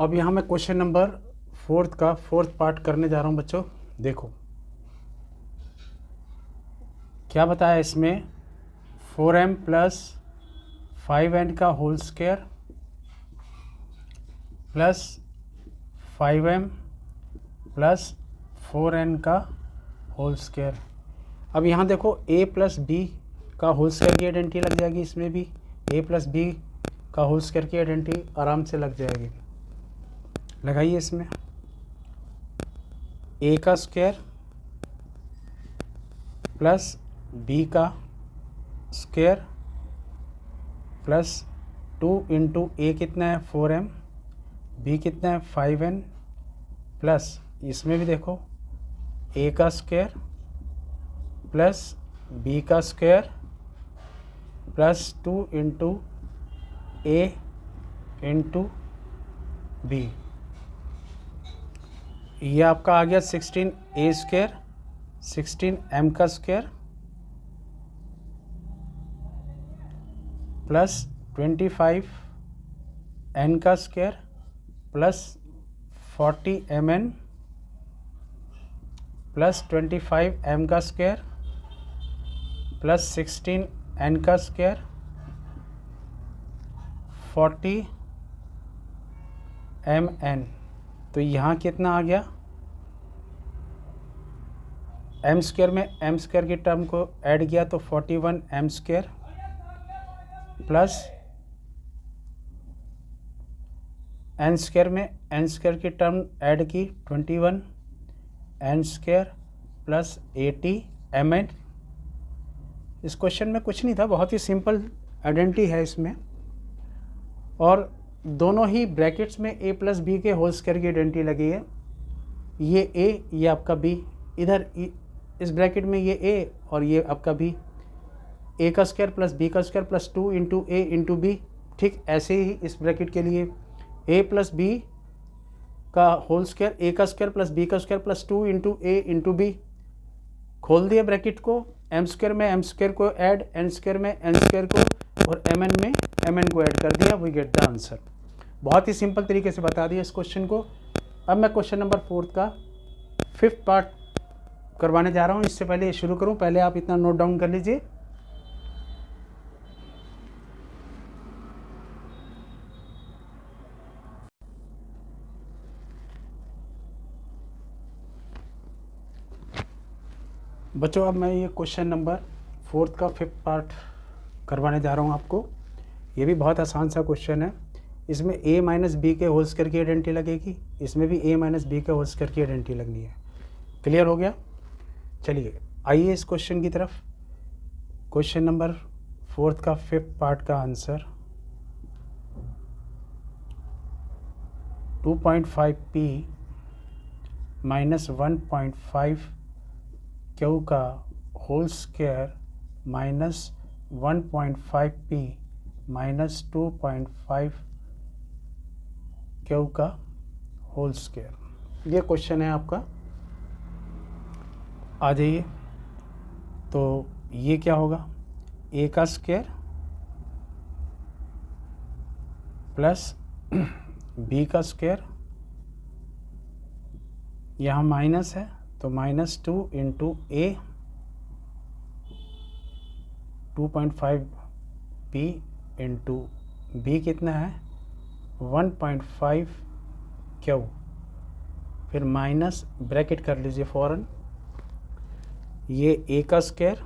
अब यहाँ मैं क्वेश्चन नंबर फोर्थ पार्ट करने जा रहा हूँ बच्चों। देखो क्या बताया इसमें, 4m प्लस 5n का whole square plus 5m plus 4n का होल स्क्वायर। अब यहाँ देखो a प्लस बी का होल स्क्वायर की आइडेंटिटी लग जाएगी, इसमें भी a प्लस बी का होल स्क्वायर की आइडेंटिटी आराम से लग जाएगी। लगाइए इसमें a का स्क्वायर प्लस b का स्क्वायर प्लस 2 इंटू a कितना है 4m, b कितना है 5n, प्लस इसमें भी देखो a का स्क्वायर प्लस b का square plus 2 into a into b। ये आपका आ गया 16a स्क्वायर, 16m का स्क्वायर प्लस 25n का square plus 40mn plus 25m का स्क्वायर प्लस 16n का स्क्वायर 40mn। तो यहाँ कितना आ गया, एम स्क्वायर में एम स्क्वायर की टर्म को ऐड किया तो 41m square plus N square में एन स्क्वायर की टर्म ऐड की 21n स्क्वायर प्लस 80mn। इस क्वेश्चन में कुछ नहीं था, बहुत ही सिंपल आइडेंटिटी है इसमें, और दोनों ही ब्रैकेट्स में a प्लस बी के होल स्क्वायर की आइडेंटिटी लगी है। ये a, ये आपका b, इधर इस ब्रैकेट में ये a और ये आपका b, a का स्क्वायर प्लस b का square plus 2 into a into B. ठीक ऐसे ही इस ब्रैकेट के लिए a प्लस बी का होल स्क्वायर, a का स्क्वायर प्लस b का square plus 2 into a into B. खोल दिया ब्रैकेट को, एम स्क्वायर में एम स्क्वायर को ऐड, एन स्क्वायर में एन स्क्वायर को और एम एन में एम एन को ऐड कर दिया, वी गेट द आंसर। बहुत ही सिंपल तरीके से बता दिया इस क्वेश्चन को। अब मैं क्वेश्चन नंबर 4 का 5th पार्ट करवाने जा रहा हूँ। इससे पहले ये शुरू करूँ, पहले आप इतना नोट डाउन कर लीजिए। बच्चों अब मैं ये क्वेश्चन नंबर 4 का 5th पार्ट करवाने जा रहा हूँ आपको। ये भी बहुत आसान सा क्वेश्चन है। इसमें a माइनस बी के होल स्क्वायर की आइडेंटिटी लगेगी, इसमें भी a माइनस बी के होल स्क्वायर की आइडेंटिटी लगनी है। क्लियर हो गया? चलिए आइए इस क्वेश्चन की तरफ। क्वेश्चन नंबर 4 का 5th पार्ट का आंसर 2.5p माइनस 1.5 क्यू का whole square minus 1.5p minus 2.5 Q का होल स्क्वायर, ये क्वेश्चन है आपका। आ जाइए, तो ये क्या होगा, a का स्क्वायर प्लस b का स्क्वायर, यहाँ माइनस है तो minus 2 into a 2.5p into b कितना है 1.5 क्यू, फिर माइनस ब्रैकेट कर लीजिए फौरन, ये a का स्क्वायर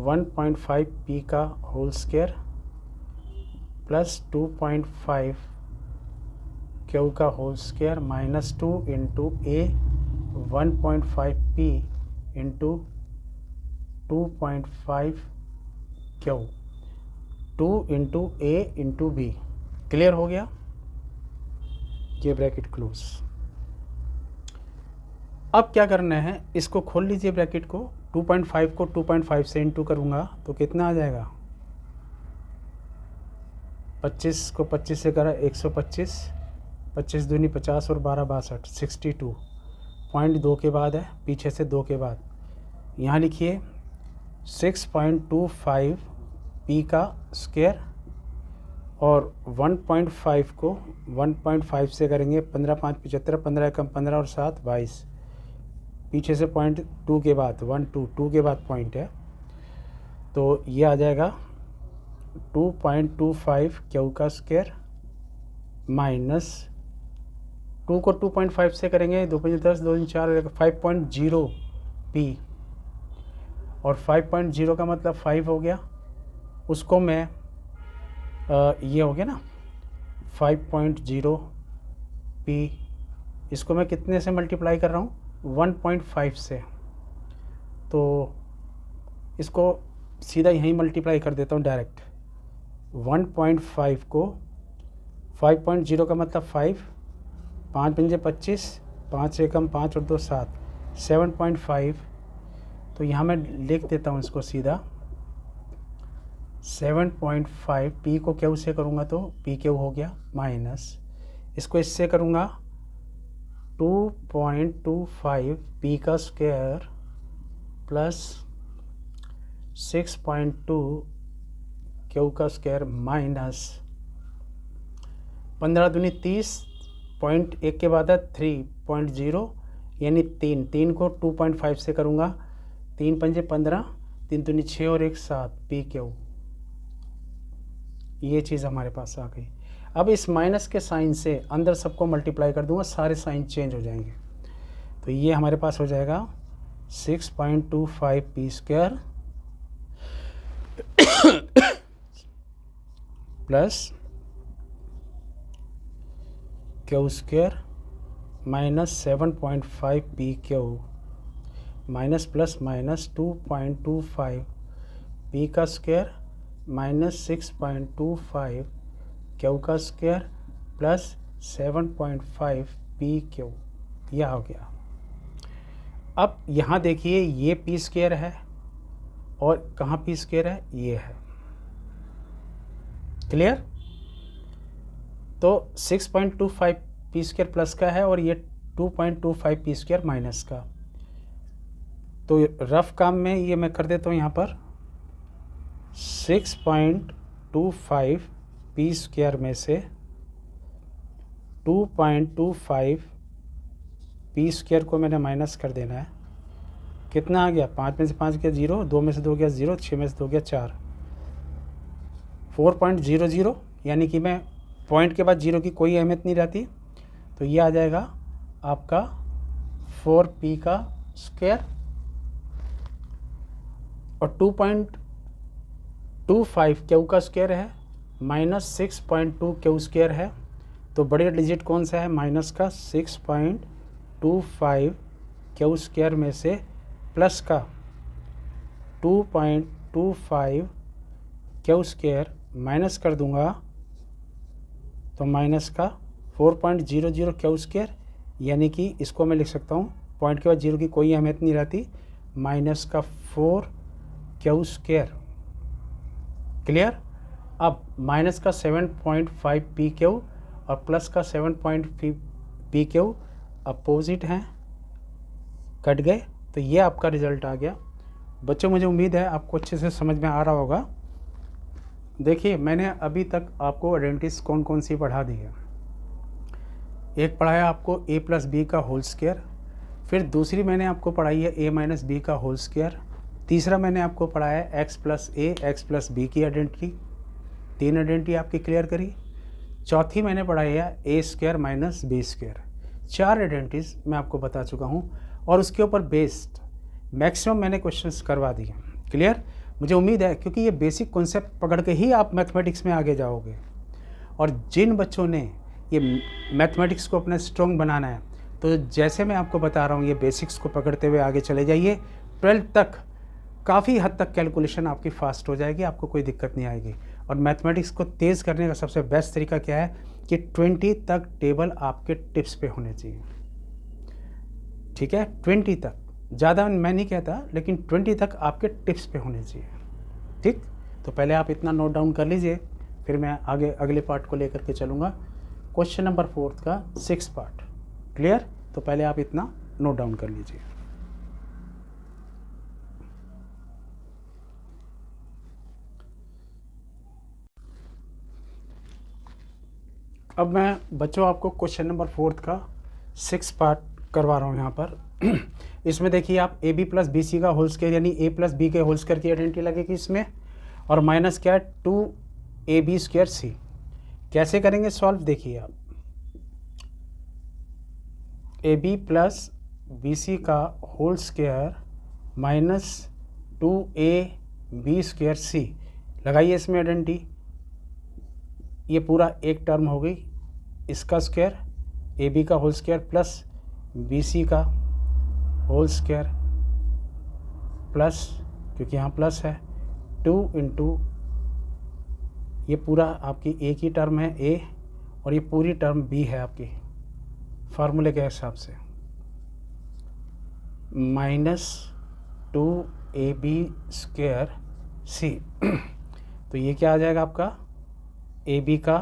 1.5p का होल स्क्वायर प्लस 2.5 क्यू का whole square minus 2 into a 1.5p into 2.5 Q, 2 into a into b। Clear हो गया? ये ब्रैकेट क्लोज। अब क्या करना है, इसको खोल लीजिए ब्रैकेट को, 2.5 को 2.5 से इंटू करूँगा तो कितना आ जाएगा, 25 को 25 से करा 125, 25 दूनी 50 और 12 62, 62। पॉइंट 2 के बाद है, पीछे से 2 के बाद, यहाँ लिखिए 6.25 p का स्क्वायर और 1.5 को 1.5 से करेंगे, 15 5 75, 15 कम 15 और 7 22, पीछे से पॉइंट 2 के बाद 1 2 2 के बाद पॉइंट है, तो ये आ जाएगा 2.25 क्यू का स्क्वायर माइनस 2 को 2.5 से करेंगे, 2 5 10 2 4 5.0 पी, और 5.0 का मतलब 5 हो गया, उसको मैं ये हो गया ना 5.0 पी, इसको मैं कितने से मल्टीप्लाई कर रहा हूँ 1.5 से, तो इसको सीधा यहीं मल्टीप्लाई कर देता हूँ डायरेक्ट। 1.5 को 5.0 का मतलब 5, 5 पंजे 25, 5 से कम 5 और 2 7, 7.5, तो यहाँ मैं लिख देता हूँ इसको सीधा 7.5, पी को क्यू से करूँगा तो पी क्यू हो गया, माइनस इसको इससे करूँगा 2.25 पी का स्क्वायर प्लस 6.2 क्यू का स्क्वायर माइनस 15 दूनी 30, पॉइंट एक के बाद है 3.0 यानी 3 को 2.5 से करूँगा, 3 पंजे 15, 3 दूनी 6 और 1 7 पी क्यू, ये चीज़ हमारे पास आ गई। अब इस माइनस के साइन से अंदर सबको मल्टीप्लाई कर दूंगा, सारे साइन चेंज हो जाएंगे, तो ये हमारे पास हो जाएगा 6.25 P square plus Q square minus 7.5 P Q minus plus minus 2.25 P का स्क्वायर माइनस 6.25 क्यू का स्क्वायर प्लस 7.5 पी क्यू, यह हो गया। अब यहाँ देखिए ये पी स्क्वायर है और कहाँ पी स्क्वायर है, ये है, क्लियर। तो 6.25 पी स्क्वायर प्लस का है और ये 2.25 पी स्क्वायर माइनस का, तो रफ काम में ये मैं कर देता हूँ यहाँ पर 6.25 पी स्क्वायर में से 2.25 पी स्क्वायर को मैंने माइनस कर देना है, कितना आ गया, 5 में से 5 गया 0, 2 में से 2 गया 0, 6 में से 2 गया 4, 4.00, यानी कि मैं पॉइंट के बाद 0 की कोई अहमियत नहीं रहती, तो ये आ जाएगा आपका 4p का स्क्वायर, और 2.25 क्यू का स्क्वायर है माइनस 6.2 क्यू स्क्वायर है, तो बड़े डिजिट कौन सा है, माइनस का 6.25 क्यू स्क्वायर में से प्लस का 2.25 क्यू स्क्वायर माइनस कर दूंगा, तो माइनस का 4.00 क्यू स्क्वायर, यानी कि इसको मैं लिख सकता हूँ, पॉइंट के बाद 0 की कोई अहमियत नहीं रहती, माइनस का 4 क्यू स्क्वायर, क्लियर। अब माइनस का 7.5 पी क्यू और प्लस का 7.5 पी क्यू अपोजिट हैं, कट गए, तो ये आपका रिजल्ट आ गया। बच्चों मुझे उम्मीद है आपको अच्छे से समझ में आ रहा होगा। देखिए मैंने अभी तक आपको आइडेंटिटीज कौन कौन सी पढ़ा दी है। एक पढ़ाया आपको a प्लस बी का होल स्क्वायर, फिर दूसरी मैंने आपको पढ़ाई है a माइनस बी का होल स्क्वायर, तीसरा मैंने आपको पढ़ाया है x plus A X plus B की आइडेंटिटी, 3 आइडेंटिटी आपकी क्लियर करी। चौथी मैंने पढ़ाई है a square minus B square. 4 identities मैं आपको बता चुका हूँ और उसके ऊपर बेस्ड मैक्सिमम मैंने क्वेश्चंस करवा दिए, क्लियर। मुझे उम्मीद है क्योंकि ये बेसिक कॉन्सेप्ट पकड़ के ही आप मैथमेटिक्स में आगे जाओगे, और जिन बच्चों ने ये मैथमेटिक्स को अपना स्ट्रॉन्ग बनाना है, तो जैसे मैं आपको बता रहा हूँ ये बेसिक्स को पकड़ते हुए आगे चले जाइए। 12th तक काफ़ी हद तक कैलकुलेशन आपकी फास्ट हो जाएगी, आपको कोई दिक्कत नहीं आएगी। और मैथमेटिक्स को तेज़ करने का सबसे बेस्ट तरीका क्या है कि 20 तक टेबल आपके टिप्स पे होने चाहिए, ठीक है। 20 तक, ज़्यादा मैं नहीं कहता, लेकिन 20 तक आपके टिप्स पे होने चाहिए, ठीक। तो पहले आप इतना नोट डाउन कर लीजिए, फिर मैं आगे अगले पार्ट को लेकर के चलूँगा। क्वेश्चन नंबर 4 का 6 पार्ट, क्लियर। तो पहले आप इतना नोट डाउन कर लीजिए। अब मैं बच्चों आपको क्वेश्चन नंबर 4 का 6 पार्ट करवा रहा हूँ यहाँ पर। इसमें देखिए आप A B plus B C का होल स्क्वायर यानी ए प्लस बी के होल स्क्वायर की आइडेंटिटी लगेगी इसमें, और माइनस क्या है 2ab स्क्वायर सी। कैसे करेंगे सॉल्व, देखिए आप A B plus B C का whole square minus 2ab square C लगाइए इसमें आइडेंटिटी। ये पूरा एक टर्म हो गई, इसका स्क्वायर ए बी का whole square plus B C का होल स्क्वायर प्लस, क्योंकि यहाँ प्लस है 2 इंटू ये पूरा आपकी ए की टर्म है ए, और ये पूरी टर्म बी है आपकी फार्मूले के हिसाब से, माइनस 2ab स्क्वायर सी। तो ये क्या आ जाएगा आपका ए बी का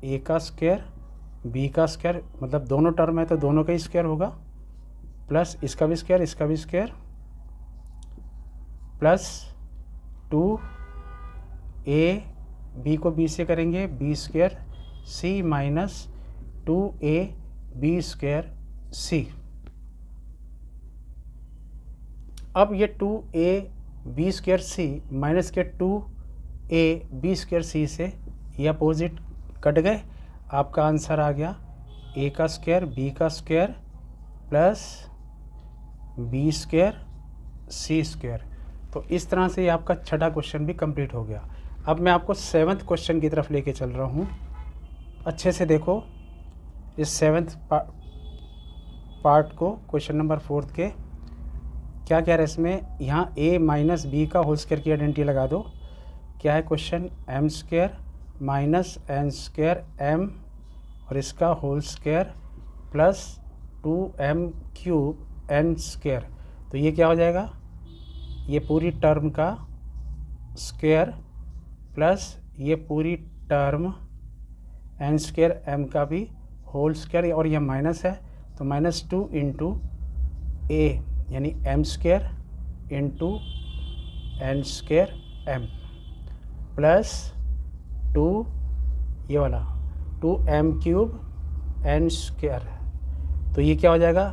ए का स्क्वायर बी का स्क्वायर, मतलब दोनों टर्म है तो दोनों का ही स्क्वायर होगा, प्लस इसका भी स्क्वायर इसका भी स्क्वायर, प्लस 2a बी को बी से करेंगे बी स्क्वायर सी माइनस 2ab स्क्वायर सी। अब ये 2ab स्क्वायर सी माइनस के 2ab स्क्वायर सी से ये अपोजिट कट गए, आपका आंसर आ गया ए का स्क्वायर बी का स्क्वायर प्लस बी स्क्वायर सी स्क्वायर। तो इस तरह से ये आपका छठा क्वेश्चन भी कंप्लीट हो गया। अब मैं आपको 7th क्वेश्चन की तरफ लेके चल रहा हूँ। अच्छे से देखो इस 7th पार्ट को, क्वेश्चन नंबर 4 के क्या कह रहे हैं इसमें, यहाँ a माइनस बी का होल स्क्वायर की आइडेंटिटी लगा दो। क्या है question, M square minus N square M और इसका whole square plus 2m cube N square. तो ये क्या हो जाएगा, ये पूरी टर्म का स्क्वायर प्लस ये पूरी टर्म एन स्क्वायर एम का भी होल स्क्वायर, और यह माइनस है तो माइनस 2 इंटू ए यानी M square into N square M plus 2 ये वाला 2m क्यूब एन स्क्वायर। तो ये क्या हो जाएगा,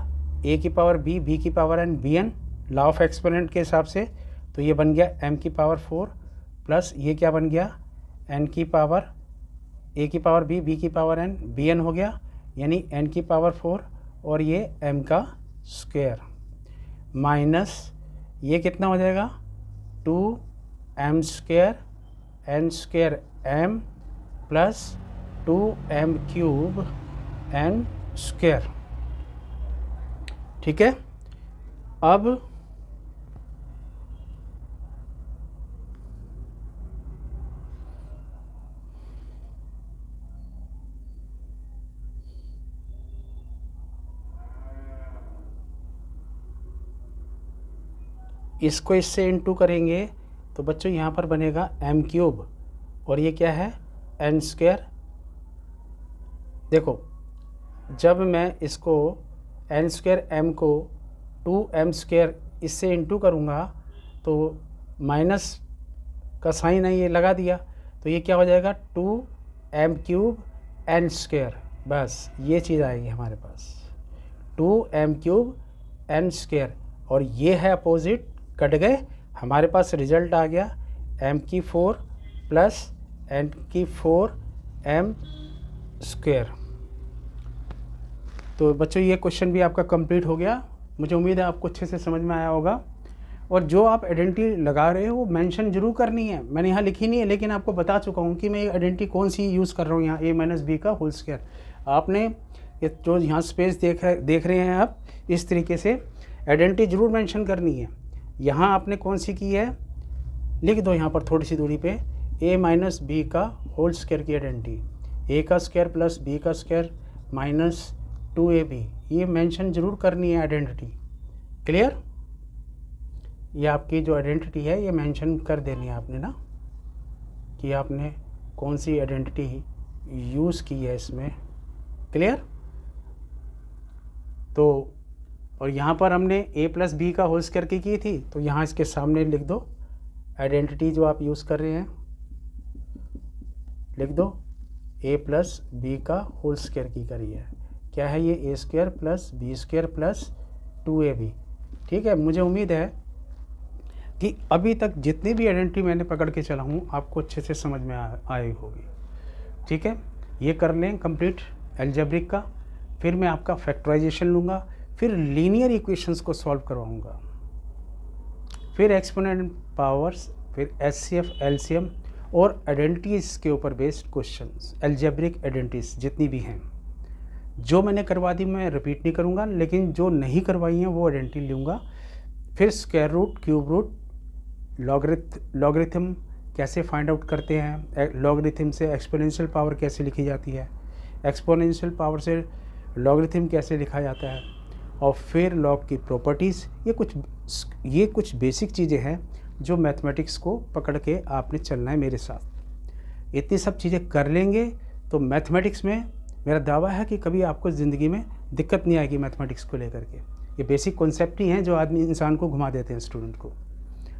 a की पावर b b की power n bn, law of exponent के हिसाब से। तो ये बन गया m की पावर 4 प्लस ये क्या बन गया n की पावर a की पावर b b की पावर n bn हो गया, यानी n की पावर 4 और ये m का स्क्वायर माइनस ये कितना हो जाएगा 2m square N square m plus 2m cube n square. ठीक है, अब इसको इससे इंटू करेंगे तो बच्चों यहाँ पर बनेगा m क्यूब और ये क्या है n स्क्वायर। देखो जब मैं इसको n स्क्वायर m को 2m स्क्वायर इससे इंटू करूँगा तो माइनस का साइन है ये लगा दिया, तो ये क्या हो जाएगा 2m क्यूब n स्क्वायर। बस ये चीज़ आएगी हमारे पास 2m क्यूब n स्क्वायर, और ये है अपोजिट कट गए, हमारे पास रिजल्ट आ गया m की 4 प्लस n की 4m स्क्वायर। तो बच्चों ये क्वेश्चन भी आपका कंप्लीट हो गया। मुझे उम्मीद है आपको अच्छे से समझ में आया होगा, और जो आप आइडेंटिटी लगा रहे हो वो मेंशन जरूर करनी है। मैंने यहाँ लिखी नहीं है लेकिन आपको बता चुका हूँ कि मैं ये आइडेंटिटी कौन सी यूज़ कर रहा हूँ। यहाँ a माइनस बी का होल स्क्वायर, आपने ये जो यहाँ स्पेस देख रहे हैं आप, इस तरीके से आइडेंटिटी जरूर मेंशन करनी है। यहाँ आपने कौन सी की है लिख दो यहाँ पर थोड़ी सी दूरी पे, a माइनस बी का होल स्क्वायर की आइडेंटिटी, a का स्क्वायर प्लस b का स्क्वायर माइनस 2ab, ये मेंशन जरूर करनी है आइडेंटिटी। क्लियर, ये आपकी जो आइडेंटिटी है ये मेंशन कर देनी है आपने ना, कि आपने कौन सी आइडेंटिटी यूज़ की है इसमें। क्लियर, तो और यहाँ पर हमने a प्लस बी का होल स्क्वायर की थी, तो यहाँ इसके सामने लिख दो आइडेंटिटी जो आप यूज़ कर रहे हैं, लिख दो ए प्लस बी का होल स्क्वायर की करी है। क्या है ये? A square plus B square plus 2ab। ठीक है, मुझे उम्मीद है कि अभी तक जितनी भी आइडेंटिटी मैंने पकड़ के चला हूँ आपको अच्छे से समझ में आई होगी। ठीक है, ये कर लें कंप्लीट अलजेब्रिक का, फिर मैं आपका फैक्टराइजेशन लूँगा, फिर लीनियर इक्वेशंस को सॉल्व करवाऊँगा, फिर एक्सपोनेंट पावर्स, फिर एचसीएफ, एलसीएम और आइडेंटिटीज़ के ऊपर बेस्ड क्वेश्चंस, अलजेब्रिक आइडेंटिटीज़ जितनी भी हैं। जो मैंने करवा दी मैं रिपीट नहीं करूँगा, लेकिन जो नहीं करवाई हैं वो आइडेंटिटी लूँगा। फिर square root, cube root, logarithm कैसे फाइंड आउट करते हैं, लॉगरिथम से एक्सपोनेंशियल पावर कैसे लिखी जाती है, एक्सपोनेंशियल पावर से लॉगरिथम कैसे लिखा जाता है, और फिर लॉग की प्रॉपर्टीज़। ये कुछ बेसिक चीज़ें हैं जो मैथमेटिक्स को पकड़ के आपने चलना है मेरे साथ। इतनी सब चीज़ें कर लेंगे तो मैथमेटिक्स में मेरा दावा है कि कभी आपको ज़िंदगी में दिक्कत नहीं आएगी मैथमेटिक्स को लेकर के। ये बेसिक कॉन्सेप्ट ही हैं जो आदमी इंसान को घुमा देते हैं स्टूडेंट को।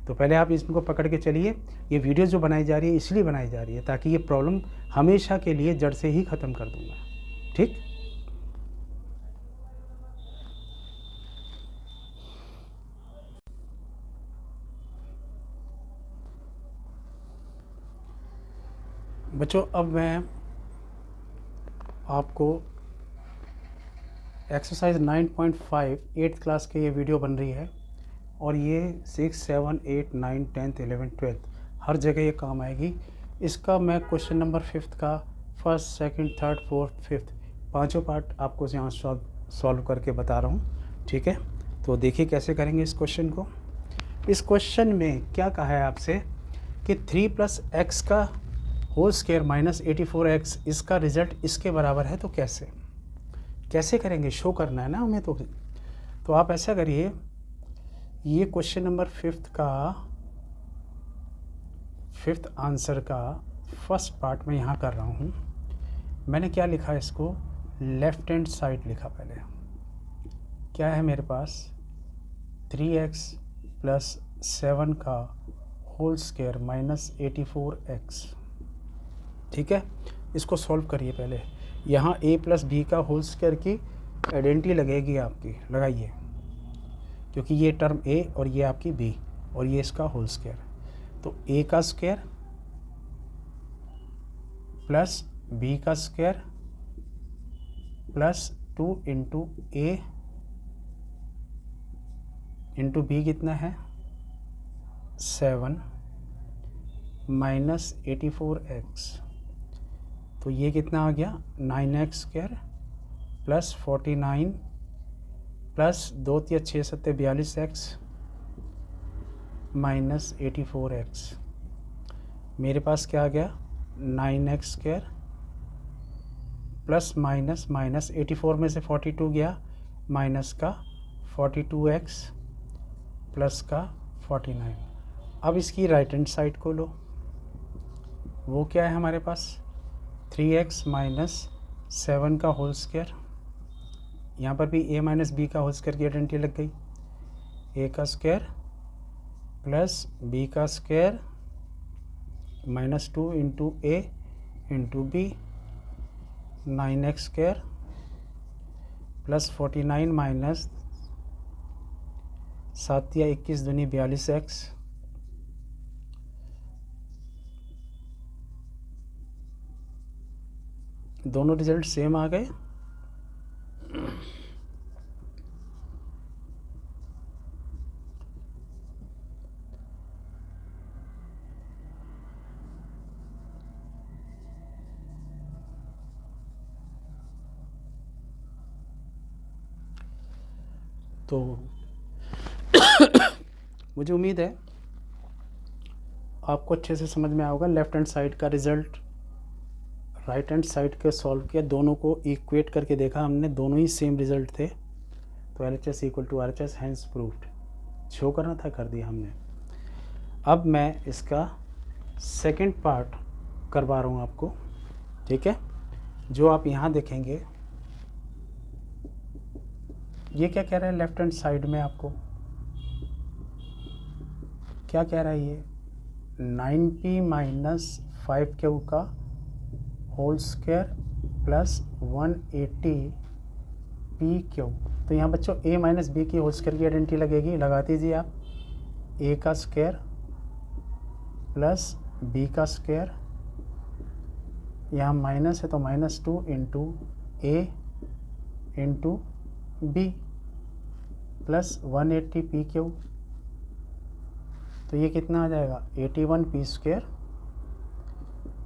तो पहले आप इसको पकड़ के चलिए। ये वीडियो जो बनाई जा रही है इसलिए बनाई जा रही है ताकि ये प्रॉब्लम हमेशा के लिए जड़ से ही ख़त्म कर दूँगा। ठीक, बच्चों अब मैं आपको एक्सरसाइज 9.5 8th क्लास के ये वीडियो बन रही है और ये 6, 7, 8, 9, 10th, 11, 12th हर जगह ये काम आएगी। इसका मैं क्वेश्चन नंबर 5th का 1st, 2nd, 3rd, 4th, 5th पाँचों पार्ट आपको यहाँ सॉल्व करके बता रहा हूँ। ठीक है, तो देखिए कैसे करेंगे इस क्वेश्चन को। इस क्वेश्चन में क्या कहा है आपसे कि 3 + x का होल स्क्वायर माइनस 84x इसका रिजल्ट इसके बराबर है। तो कैसे करेंगे, शो करना है ना हमें। तो आप ऐसा करिए, ये क्वेश्चन नंबर 5th आंसर का फर्स्ट पार्ट मैं यहाँ कर रहा हूँ। मैंने क्या लिखा है, इसको लेफ्ट हैंड साइड लिखा। पहले क्या है मेरे पास, 3x + 7 का होल स्क्वायर माइनस 84x। ठीक है, इसको सॉल्व करिए। पहले यहाँ a + b का होल स्क्वायर की आइडेंटिटी लगेगी आपकी, लगाइए, क्योंकि ये टर्म a और ये आपकी b और ये इसका होल स्क्वायर। तो a का स्क्वायर प्लस b का स्क्वायर प्लस 2 × a × b कितना है 7 माइनस 84x। तो ये कितना आ गया 9x² plus 49 plus 2 × 6 = 42x minus 84x। मेरे पास क्या आ गया 9x² प्लस माइनस 84 में से 42 गया, माइनस का 42x प्लस का 49। अब इसकी राइट हैंड साइड को लो, वो क्या है हमारे पास 3x - 7 का होल स्क्वायर। यहाँ पर भी a - b का होल स्क्वायर की आइडेंटिटी लग गई। a का स्क्वायर प्लस b का square minus 2 × a × b 9x² plus 49 minus 7 या 21 दूनी 42x दोनों रिजल्ट सेम आ गए। तो मुझे उम्मीद है आपको अच्छे से समझ में आएगा। लेफ्ट हैंड साइड का रिज़ल्ट राइट हैंड साइड के सॉल्व किया, दोनों को इक्वेट करके देखा हमने, दोनों ही सेम रिज़ल्ट थे। तो LHS = RHS hence proved, show करना था, कर दिया हमने। अब मैं इसका सेकंड पार्ट करवा रहा हूँ आपको। ठीक है, जो आप यहाँ देखेंगे, ये क्या कह रहा है लेफ्ट हैंड साइड में, आपको क्या कह रहा है ये 9p - 5q का whole square plus 180 P Q. तो यहाँ बच्चों a माइनस बी की होल स्क्वायर की आइडेंटिटी लगेगी, लगा दीजिए आप। a का स्क्वायर प्लस b का स्क्वायर, यहाँ माइनस है तो -2 into a into B plus 180 P Q. तो ये कितना आ जाएगा 81 P square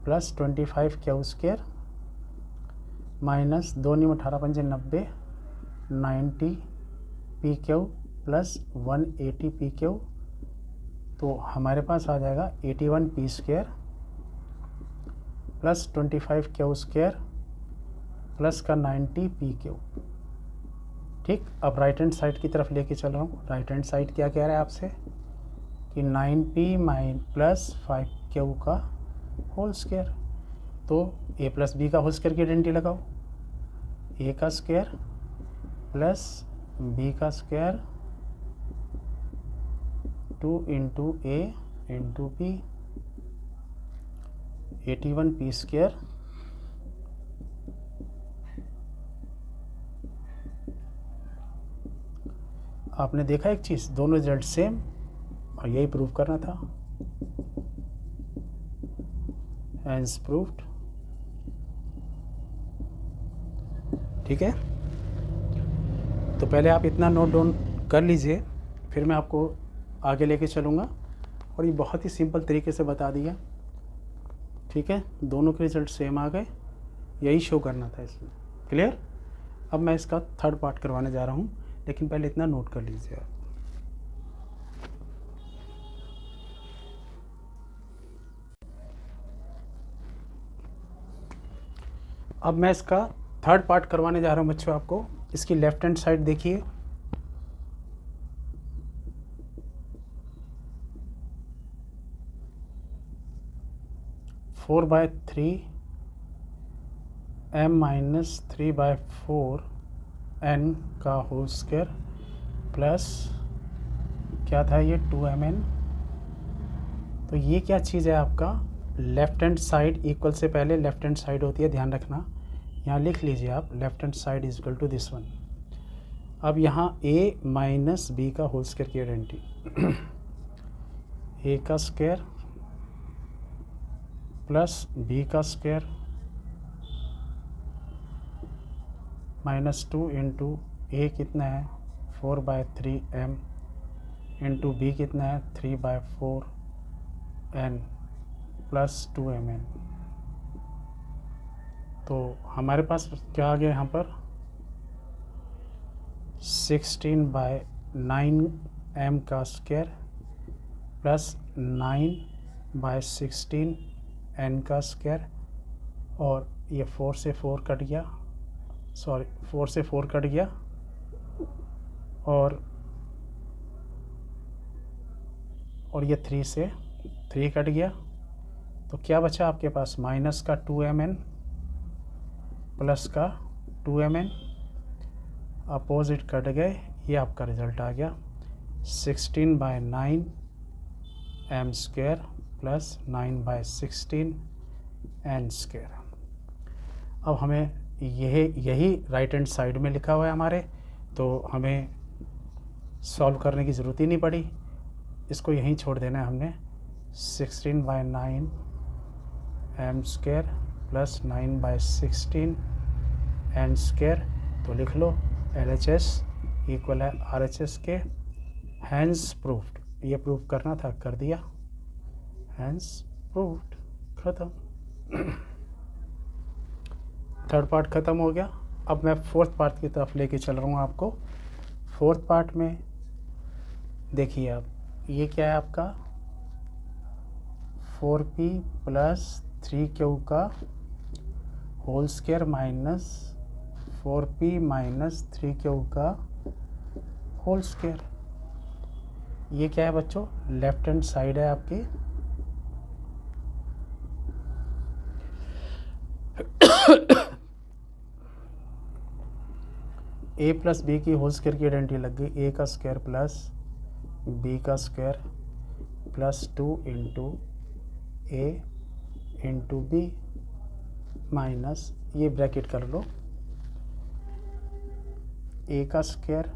plus 25 Q square minus 2 × 18 × 5 = 90 P Q plus 180 P Q. तो हमारे पास आ जाएगा 81 P square plus 25 Q square plus का 90 पी क्यू। ठीक, अब राइट हैंड साइड की तरफ लेके चल रहा हूँ। राइट हैंड साइड क्या कह रहा है आपसे कि 9p प्लस 5q का होल स्क्वायर। तो a प्लस बी का होल स्क्वायर की आइडेंटिटी लगाओ। a का स्क्वायर प्लस b का square 2 into a into b 81 P square आपने देखा एक चीज़, दोनों रिजल्ट सेम और यही प्रूव करना था। Hence proved. ठीक है, तो पहले आप इतना नोट डाउन कर लीजिए, फिर मैं आपको आगे लेके चलूँगा और ये बहुत ही सिंपल तरीके से बता दिया। ठीक है, दोनों के रिजल्ट सेम आ गए, यही शो करना था इसमें। क्लियर? अब मैं इसका थर्ड पार्ट करवाने जा रहा हूँ, लेकिन पहले इतना नोट कर लीजिए आप। अब मैं इसका थर्ड पार्ट करवाने जा रहा हूँ बच्चों आपको। इसकी लेफ्ट हैंड साइड देखिए, four by three m minus 3/4 n का होल स्क्वायर प्लस क्या था ये 2mn। तो ये क्या चीज़ है आपका लेफ्ट हैंड साइड इक्वल से पहले लेफ्ट हैंड साइड होती है, ध्यान रखना। यहाँ लिख लीजिए आप left hand side is equal to this one. अब यहाँ a माइनस बी का होल स्क्वायर की आइडेंटिटी a का स्क्वायर प्लस b का स्क्वायर -2 इंटू a कितना है 4/3m इंटू b कितना है 3/4n प्लस 2mn। तो हमारे पास क्या आ गया यहाँ पर 16/9m का स्क्वायर प्लस 9/16n का स्क्वायर, और ये 4 से 4 कट गया, सॉरी 4 से 4 कट गया, और ये 3 से 3 कट गया। तो क्या बचा आपके पास माइनस का 2mn प्लस का 2mn, अपोजिट कट गए, ये आपका रिजल्ट आ गया 16/9m square plus 9/16n square. अब हमें यही राइट हैंड साइड में लिखा हुआ है हमारे, तो हमें सॉल्व करने की ज़रूरत ही नहीं पड़ी, इसको यहीं छोड़ देना है हमने। 16/9m square plus 9/16n square. तो लिख लो LHS इक्वल है RHS के। हैंस प्रूव्ड, ये प्रूव करना था, कर दिया। हैंस प्रूव्ड, ख़त्म। थर्ड पार्ट ख़त्म हो गया। अब मैं फोर्थ पार्ट की तरफ लेके चल रहा हूँ आपको। फोर्थ पार्ट में देखिए आप, ये क्या है आपका 4p प्लस 3q का whole square minus 4p minus 3q का होल स्क्वायर। ये क्या है बच्चों, लेफ्ट हैंड साइड है आपकी। a प्लस बी की होल स्क्वायर की आइडेंटिटी लग गई, a का स्क्वायर प्लस b का square plus 2 into a into B minus ये ब्रैकेट कर लो, ए का स्क्वायर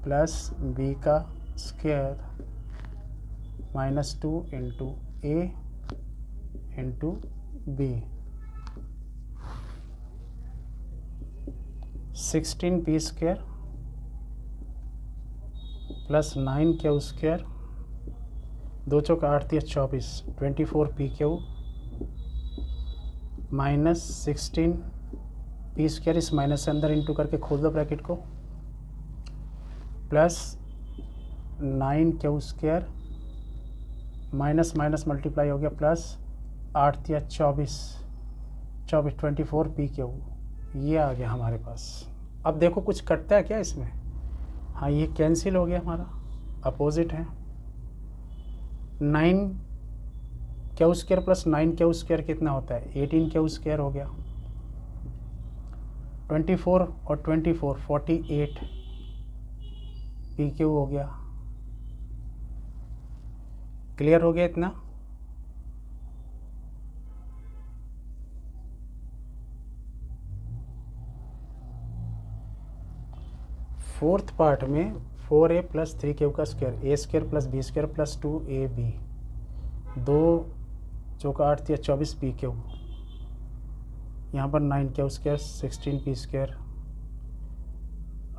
प्लस बी का square -2 into A into B, 16 P square plus 9 Q square, 2 चौका 8 3 24, 24 P Q minus 16 P square, इस minus से अंदर इंटू करके खोल दो ब्रैकेट को, plus 9 Q square minus minus multiply हो गया, प्लस 8 3 24, 24 पी क्यू, ये आ गया हमारे पास। अब देखो कुछ कटता है क्या इसमें? हाँ, ये कैंसिल हो गया हमारा, अपोजिट है। 9 Q square plus 9 Q square कितना होता है? 18 क्यू स्क्वायर हो गया। 24 और 24 48 पी क्यू हो गया। क्लियर हो गया इतना? फोर्थ पार्ट में 4a प्लस 3q का square, A square plus B square plus 2ab, 2 चौका 8 3 24 पी क्यू, यहाँ पर 9q स्क्वायर 16 पी स्क्वायर।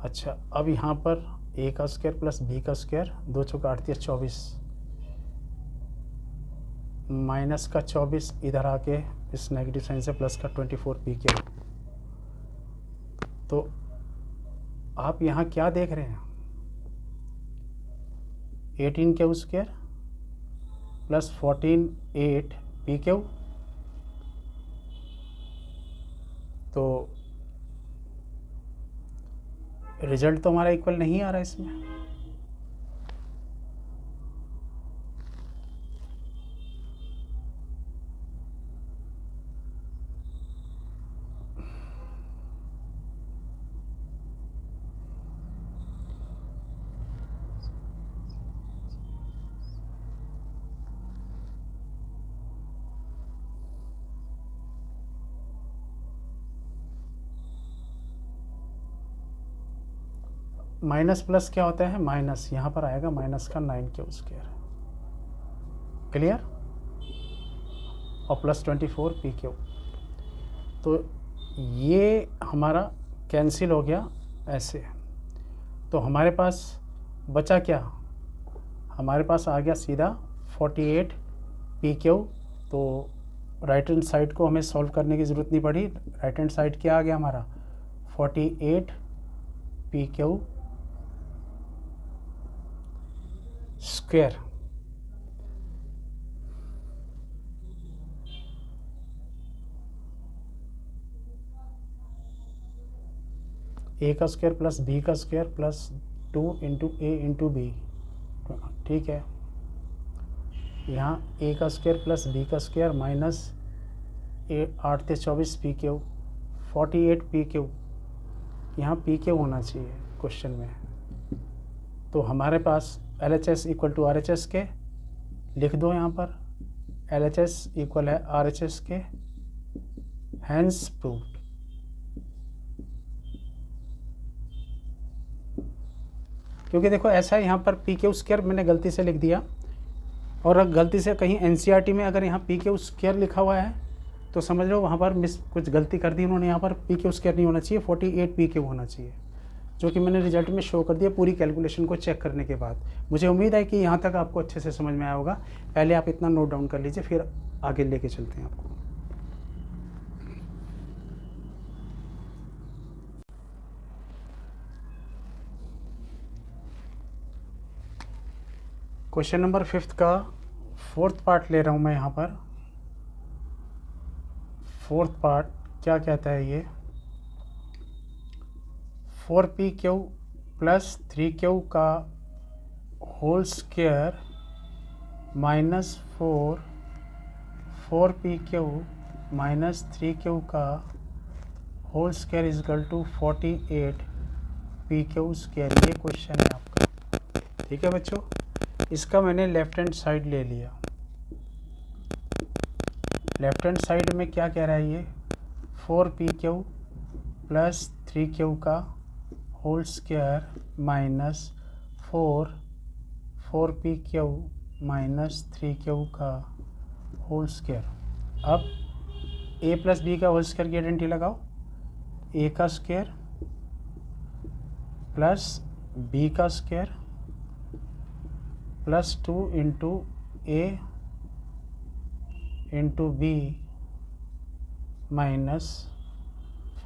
अच्छा, अब यहाँ पर a का स्क्वायर प्लस b का स्क्वायर, 2 चौका 8 3 24, माइनस का 24 इधर आके इस नेगेटिव साइन से प्लस का 24 पी क्यू। तो आप यहाँ क्या देख रहे हैं? 18 Q square plus 14 8 P Q. तो रिजल्ट तो हमारा इक्वल नहीं आ रहा इसमें। माइनस प्लस क्या होता है? माइनस, यहाँ पर आएगा माइनस का 9 क्यू स्क्वायर। क्लियर? और प्लस 24 पी क्यू। तो ये हमारा कैंसिल हो गया ऐसे। तो हमारे पास बचा क्या? हमारे पास आ गया सीधा 48 पी क्यू। तो राइट हैंड साइड को हमें सॉल्व करने की ज़रूरत नहीं पड़ी। राइट हैंड साइड क्या आ गया हमारा? 48 पी क्यू स्क्वायर ए का स्क्वायर प्लस बी का square plus 2 into A into B. ठीक है, यहाँ ए का स्क्वायर प्लस बी का square minus 8 3 24 P Q, 48 p Q. यहाँ पी क्यू होना चाहिए क्वेश्चन में। तो हमारे पास LHS इक्वल टू RHS के लिख दो। यहाँ पर LHS इक्वल है RHS के, हैंस प्रूव्ड। क्योंकि देखो ऐसा है, यहाँ पर पी क्यू स्क्वायर मैंने गलती से लिख दिया, और गलती से कहीं NCERT में अगर यहाँ पी क्यू स्क्वायर लिखा हुआ है तो समझ लो वहाँ पर कुछ गलती कर दी उन्होंने। यहाँ पर पी क्यू स्क्वायर नहीं होना चाहिए, 48 पी क्यू होना चाहिए, जो कि मैंने रिजल्ट में शो कर दिया पूरी कैलकुलेशन को चेक करने के बाद। मुझे उम्मीद है कि यहाँ तक आपको अच्छे से समझ में आया होगा। पहले आप इतना नोट डाउन कर लीजिए, फिर आगे लेके चलते हैं आपको। क्वेश्चन नंबर 5 का 4th पार्ट ले रहा हूँ मैं यहाँ पर। 4th पार्ट क्या कहता है ये? 4p क्यू प्लस 3q का whole square minus 4p q minus 3q का whole square is equal to 48 p q square. ये क्वेश्चन है आपका। ठीक है बच्चों, इसका मैंने लेफ्ट हैंड साइड ले लिया। लेफ्ट हैंड साइड में क्या कह रहा है ये 4pq प्लस 3q का whole square minus 4pq minus 3q का होल स्क्वायर। अब a प्लस बी का होल स्क्वायर की आइडेंटिटी लगाओ, a का स्क्वायर प्लस b का square plus 2 into a into B minus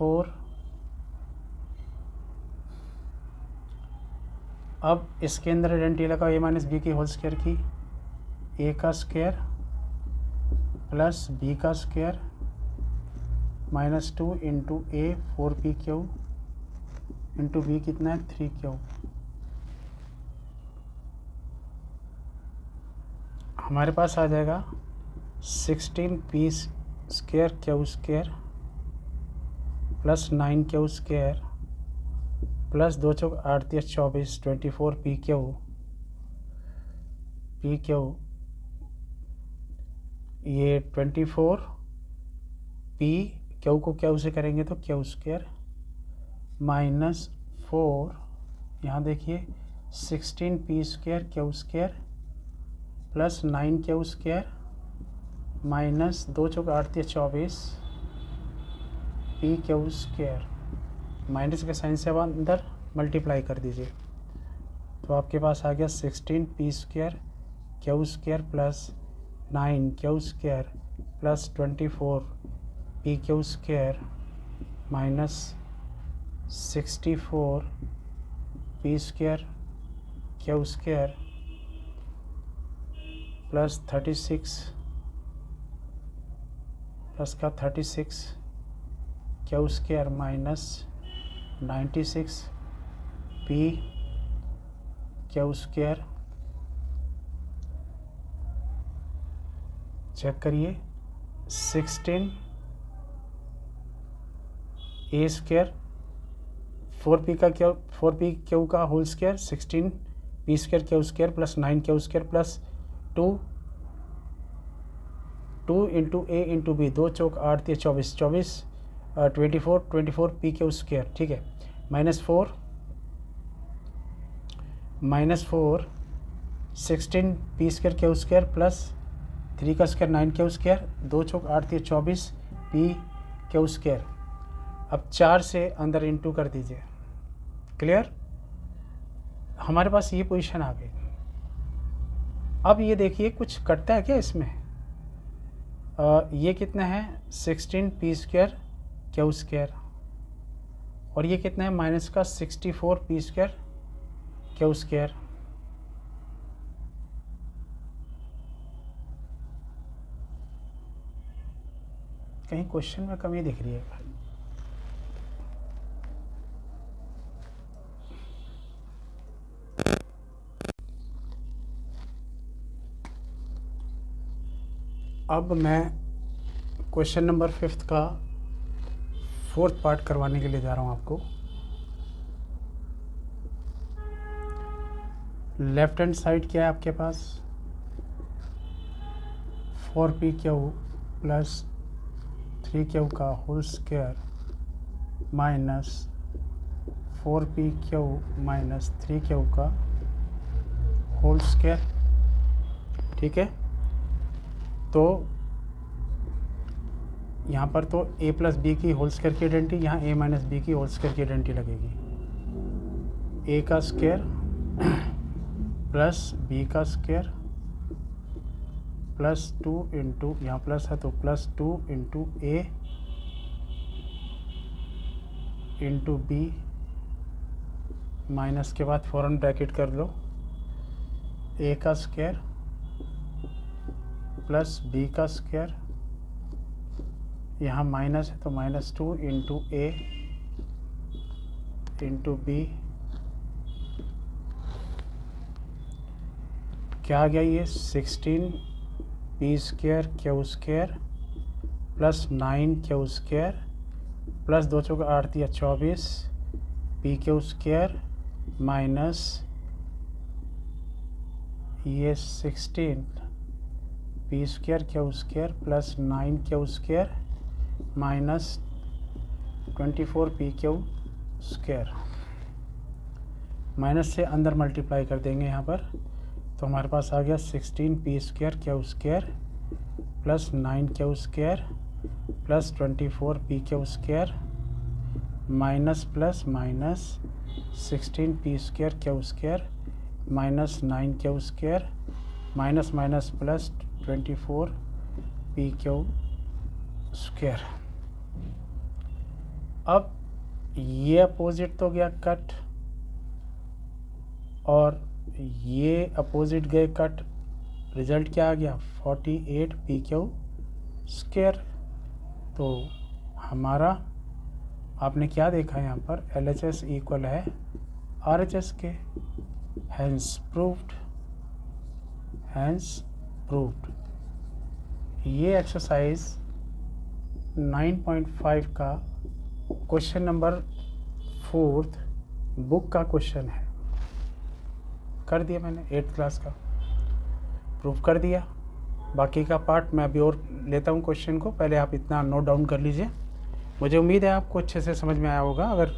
4। अब इसके अंदर आइडेंटिटी लगाओ a माइनस बी की होल स्क्वायर की, a का स्क्वायर प्लस b का square minus 2 into a 4pq into B कितना है 3q। हमारे पास आ जाएगा 16p square q square plus 9q square plus 2 चौक 8 3 24 24pq ये 24 p क्यू को क्यू से करेंगे तो क्यू स्क्वायर माइनस 4, यहाँ देखिए 16p square Q square plus 9q square minus 2 चौक 8 3 24 pq स्क्वायर। माइनस के साइन से अब अंदर मल्टीप्लाई कर दीजिए तो आपके पास आ गया 16p square Q square plus 9q square plus 24 pq square minus 64 p square Q square plus 36 plus का 36 Q square minus 96 p Q square. Check करिए 16 a स्क्वायर 4p का क्यू 4p क्यू का whole square 16 p square Q square plus 9q square plus 2 into a into B 2 चौक 8 3 24 24 pq square. ठीक है, minus 4 16 p square Q square plus 3 का square 9q square 2 चौक 8 3 24 pq square. अब 4 से अंदर इंटू कर दीजिए। क्लियर? हमारे पास ये पोजीशन आ गई। अब ये देखिए कुछ कटता है क्या इसमें? ये कितना है 16 p स्क्वायर क्यू स्क्वायर और ये कितना है माइनस का 64 p स्क्वायर क्यू स्क्वायर। कहीं क्वेश्चन में कमी दिख रही है। अब मैं क्वेश्चन नंबर 5 का 4th पार्ट करवाने के लिए जा रहा हूँ आपको। लेफ्ट हैंड साइड क्या है आपके पास 4pq प्लस 3q का whole square minus 4pq minus 3q का होल स्क्वायर। ठीक है, तो यहाँ पर तो a प्लस बी की होल स्क्वायर की आइडेंटिटी, यहाँ a माइनस बी की होल स्क्वायर की आइडेंटिटी लगेगी। a का स्क्वायर प्लस b का स्क्वायर प्लस 2 इंटू, यहाँ प्लस है तो plus 2 into a into B minus के बाद फ़ौरन ब्रैकेट कर लो a का स्क्वायर प्लस b का स्क्वायर, यहाँ माइनस है तो minus 2 into a into B. क्या आ गया ये 16 p square Q square plus 9q square plus 2 चौक 8 3 24 pq स्क्वायर माइनस ये 16 P square Q square plus 9 Q square minus 24 P q square. Minus से अंदर मल्टीप्लाई कर देंगे यहाँ पर, तो हमारे पास आ गया 16 P square Q square plus 9 Q square plus 24 P q square minus plus minus 16 P square Q square minus 9 Q square minus minus plus 24 P q square. अब ये अपोजिट तो गया कट और ये अपोजिट गए कट, रिजल्ट क्या आ गया 48 पी क्यू स्क्वायर। तो हमारा आपने क्या देखा यहाँ पर LHS इक्वल है RHS के, हैंस प्रूव्ड, हैंस प्रूव्ड। ये एक्सरसाइज 9.5 का क्वेश्चन नंबर 4th बुक का क्वेश्चन है। कर दिया मैंने 8th क्लास का, प्रूव कर दिया। बाकी का पार्ट मैं अभी और लेता हूँ क्वेश्चन को, पहले आप इतना नोट डाउन कर लीजिए। मुझे उम्मीद है आपको अच्छे से समझ में आया होगा। अगर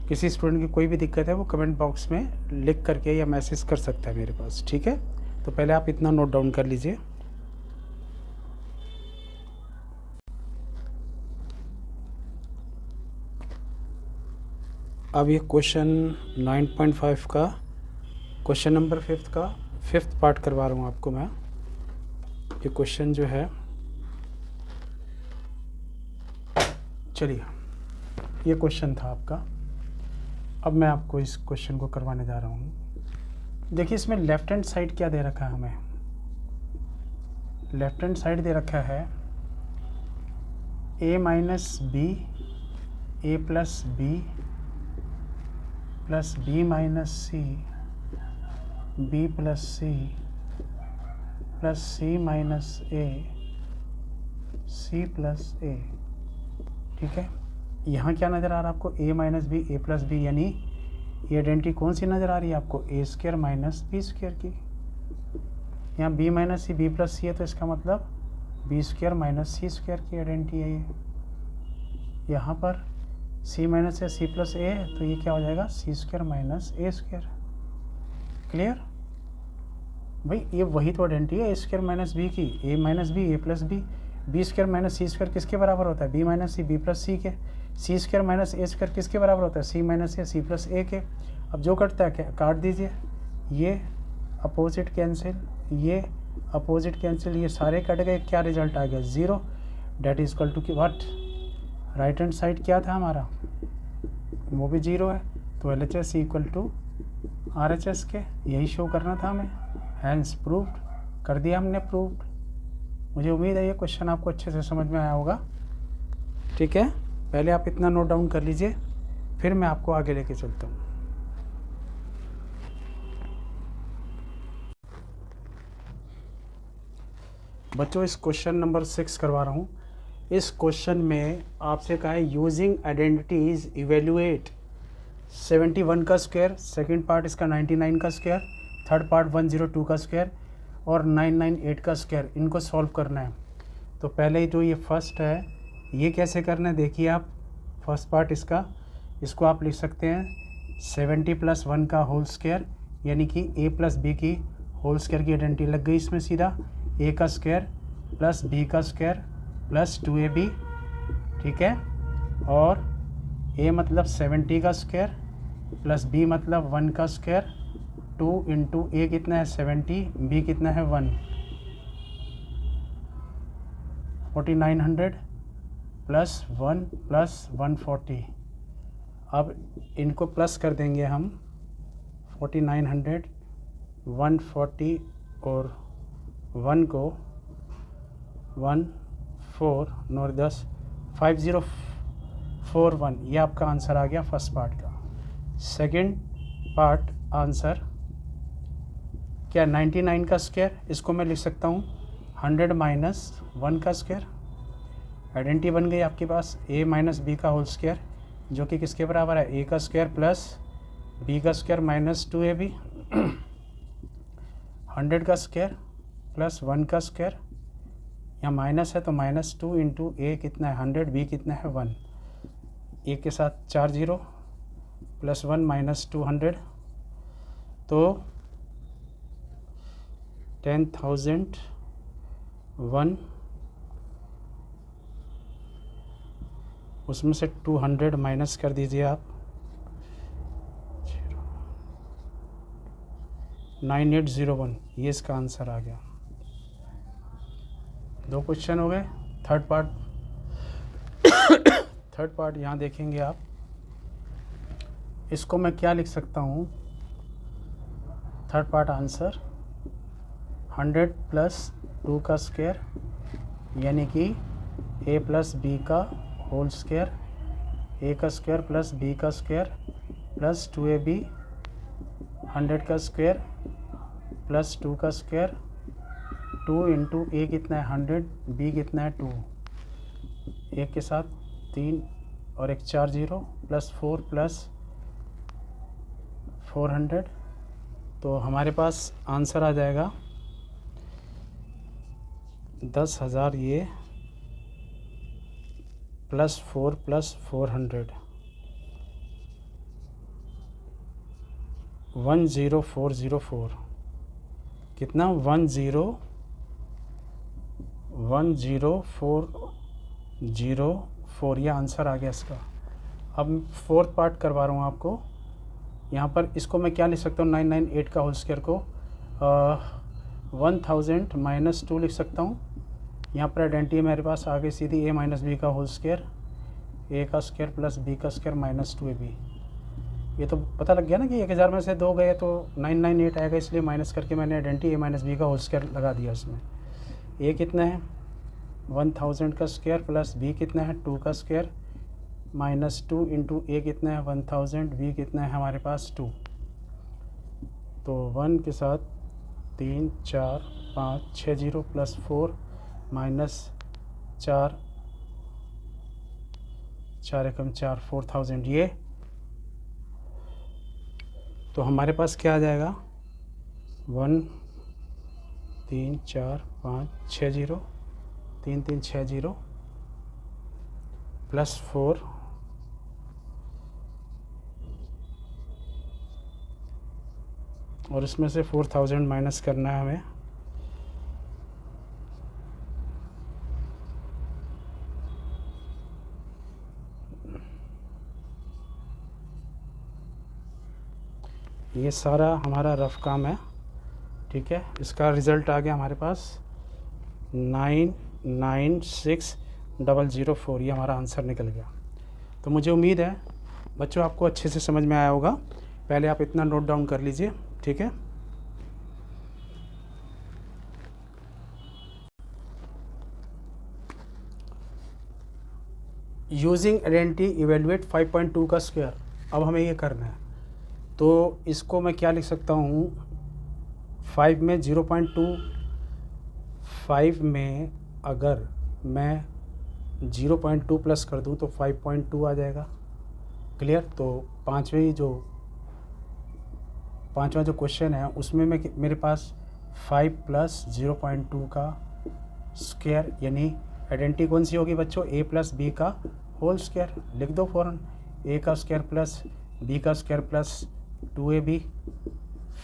किसी स्टूडेंट की कोई भी दिक्कत है वो कमेंट बॉक्स में लिख करके या मैसेज कर सकता है मेरे पास, ठीक है। तो पहले आप इतना नोट डाउन कर लीजिए। अब ये क्वेश्चन 9.5 का क्वेश्चन नंबर 5th का 5th पार्ट करवा रहा हूँ आपको मैं। ये क्वेश्चन जो है, चलिए ये क्वेश्चन था आपका। अब मैं आपको इस क्वेश्चन को करवाने जा रहा हूँ। देखिए इसमें लेफ्ट हैंड साइड क्या दे रखा है हमें, लेफ्ट हैंड साइड दे रखा है a minus B A plus B plus B minus C B plus C plus C minus A C plus A, ठीक है। यहाँ क्या नज़र आ रहा है आपको a minus B A plus B, यानी ये आइडेंटिटी कौन सी नज़र आ रही है आपको A square minus B square की। यहाँ b minus C B plus C है तो इसका मतलब B square minus C square की आइडेंटिटी है ये। यहाँ पर c माइनस है सी प्लस ए है तो ये क्या हो जाएगा सी square minus A square. Clear भाई, ये वही तो आइडेंटिटी है ए स्क्वायर माइनस बी की, A minus B A plus B, B square minus C square किसके बराबर होता है B minus C B plus C के, C square minus A square किसके बराबर होता है सी माइनस ए सी प्लस ए के। अब जो कटता है क्या काट दीजिए, ये अपोजिट कैंसिल, ये अपोजिट कैंसिल, ये सारे कट गए, क्या रिजल्ट आ गया 0। डेट इज इक्वल टू की व्हाट, राइट हैंड साइड क्या था हमारा वो भी 0 है, तो LHS इक्वल टू RHS के, यही शो करना था हमें। हैंस प्रूव्ड, कर दिया हमने प्रूव्ड। मुझे उम्मीद है ये क्वेश्चन आपको अच्छे से समझ में आया होगा, ठीक है। पहले आप इतना नोट डाउन कर लीजिए, फिर मैं आपको आगे लेके चलता हूँ। बच्चों इस क्वेश्चन नंबर 6 करवा रहा हूँ। इस क्वेश्चन में आपसे कहा है यूजिंग आइडेंटिटीज इवेल्युएट 71 का स्क्वायर, सेकंड पार्ट इसका 99 का स्क्वायर, थर्ड पार्ट 102 का स्क्वायर और 998 का स्क्वायर, इनको सॉल्व करना है। तो पहले जो ये फर्स्ट है ये कैसे करना है देखिए आप। फर्स्ट पार्ट इसको आप लिख सकते हैं 70 + 1 का होल स्क्वायर, यानी कि a + b की होल स्क्वायर की आइडेंटिटी लग गई इसमें सीधा, a का स्क्वायर प्लस b का स्क्वायर प्लस 2ab, ठीक है। और a मतलब 70 का स्क्वायर प्लस b मतलब 1 का स्क्वायर, 2 × a कितना है 70, b कितना है 1, 4900 प्लस 1 प्लस 140। अब इनको प्लस कर देंगे हम, 4900 140 और 1 को 1 4 9 10 5041, ये आपका आंसर आ गया फर्स्ट पार्ट का। सेकंड पार्ट आंसर क्या 99 का स्क्वायर, इसको मैं लिख सकता हूँ 100 - 1 का स्क्वायर। आइडेंटिटी बन गई आपके पास a - b का होल स्क्वायर, जो कि किसके बराबर है a का स्क्वायर प्लस b का स्क्वायर माइनस 2ab, 100 का स्क्वायर प्लस 1 का स्क्वायर यहाँ माइनस है तो -2 इंटू ए कितना है 100, बी कितना है 1, ए के साथ 4 0 प्लस 1 -200, तो 10,001, उसमें से 200 माइनस कर दीजिए आप, 9801, ये इसका आंसर आ गया। 2 क्वेश्चन हो गए। थर्ड पार्ट यहाँ देखेंगे आप, इसको मैं क्या लिख सकता हूँ, थर्ड पार्ट आंसर 100 + 2 का स्क्वायर यानी कि a + b का होल स्क्वायर, a का स्क्वायर प्लस b का स्क्वायर प्लस 2ab 100 का स्क्वायर प्लस 2 का स्क्वायर, 2 इंटू ए कितना है 100, b कितना है 2, एक के साथ 3 और एक 4 0 प्लस 4 प्लस 400, तो हमारे पास आंसर आ जाएगा 10,000 ये प्लस 4 प्लस 400, 10404, कितना 10404, ये आंसर आ गया इसका। अब फोर्थ पार्ट करवा रहा हूँ आपको। यहाँ पर इसको मैं क्या लिख सकता हूँ, 998 का होल स्क्वायर को 1000 - 2 लिख सकता हूँ। यहाँ पर आइडेंटिटी मेरे पास आ गई सीधी, a - b का होल स्क्वायर, a का स्क्वायर प्लस b का स्क्वायर माइनस 2ab। ये तो पता लग गया ना कि 1000 में से 2 गए तो 998 आएगा, इसलिए माइनस करके मैंने आइडेंटिटी a - b का होल स्क्वायर लगा दिया उसमें। a कितना है 1000 का स्क्वायर प्लस b कितना है 2 का स्क्वायर माइनस 2 इंटू a कितना है 1000, b कितना है हमारे पास 2, तो 1 के साथ 3 4 5 6 0 प्लस 4 माइनस 4 4 एकम 4, 4000, ये तो हमारे पास क्या आ जाएगा 1 3 4 5 6 0 3 3 6 0 प्लस 4 और इसमें से 4000 माइनस करना है हमें, ये सारा हमारा रफ काम है, ठीक है। इसका रिज़ल्ट आ गया हमारे पास 996004, ये हमारा आंसर निकल गया। तो मुझे उम्मीद है बच्चों आपको अच्छे से समझ में आया होगा। पहले आप इतना नोट डाउन कर लीजिए, ठीक है। यूजिंग आइडेंटिटी इवेलुएट 5.2 का स्क्वायर, अब हमें ये करना है, तो इसको मैं क्या लिख सकता हूँ, 5 में 0.2, 5 में अगर मैं 0.2 प्लस कर दूँ तो 5.2 आ जाएगा, क्लियर। तो पाँचवा जो क्वेश्चन है उसमें मेरे पास 5 + 0.2 का स्क्वायर यानी आइडेंटिटी कौन सी होगी बच्चों, a + b का होल स्क्वायर, लिख दो फ़ौरन, a का स्क्वायर प्लस b का स्क्वायर प्लस 2ab,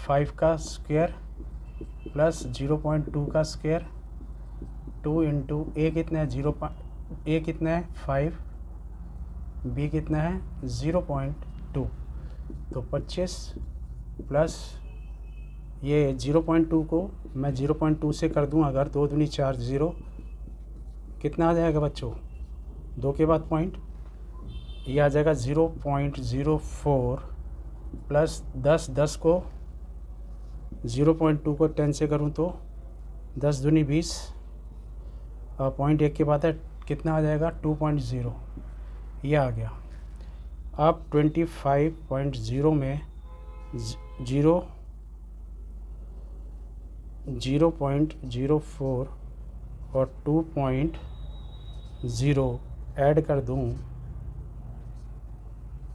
5 का स्क्वायर प्लस 0.2 का स्क्वायर, 2 इंटू a कितना है a कितना है 5, b कितना है 0.2, तो 25 प्लस ये 0.2 को मैं 0.2 से कर दूं अगर, 2 दूनी 4 0, कितना आ जाएगा बच्चों, 2 के बाद पॉइंट, ये आ जाएगा 0.04 प्लस 10 को 0.2 को 10 से करूं तो 10 दूनी 20, पॉइंट 1 के बाद है कितना आ जाएगा 2.0, ये आ गया। अब 25.0 में 0.04 और 2.0 ऐड कर दूं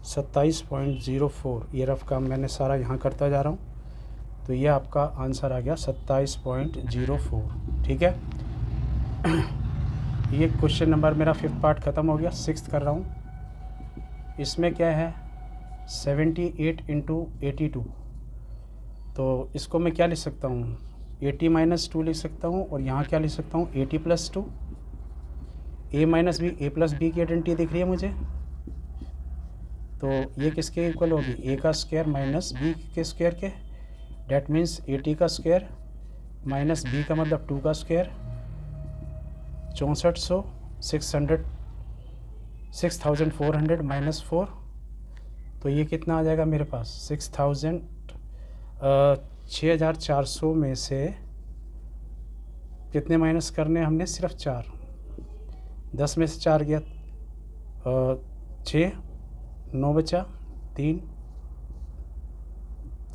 27.04, ये रफ काम मैंने सारा यहाँ करता जा रहा हूँ, तो ये आपका आंसर आ गया 27.04, ठीक है। ये क्वेश्चन नंबर मेरा 5th पार्ट ख़त्म हो गया, 6th कर रहा हूँ। इसमें क्या है 78 इंटू 82, तो इसको मैं क्या लिख सकता हूँ 80 माइनस 2 लिख सकता हूँ, और यहाँ क्या लिख सकता हूँ 80 plus 2। A minus B, A plus B की आइडेंटिटी दिख रही है मुझे, तो ये किसके इक्वल होगी ए का स्क्वायर माइनस बी के स्क्वायर के, डैट मीन्स 80 का स्क्वायर माइनस बी का मतलब 2 का स्क्वायर, 6400 6400 माइनस 4, तो ये कितना आ जाएगा मेरे पास 6400 में से कितने माइनस करने हमने, सिर्फ 4, 10 में से 4 गया 6, 9 बचा 3,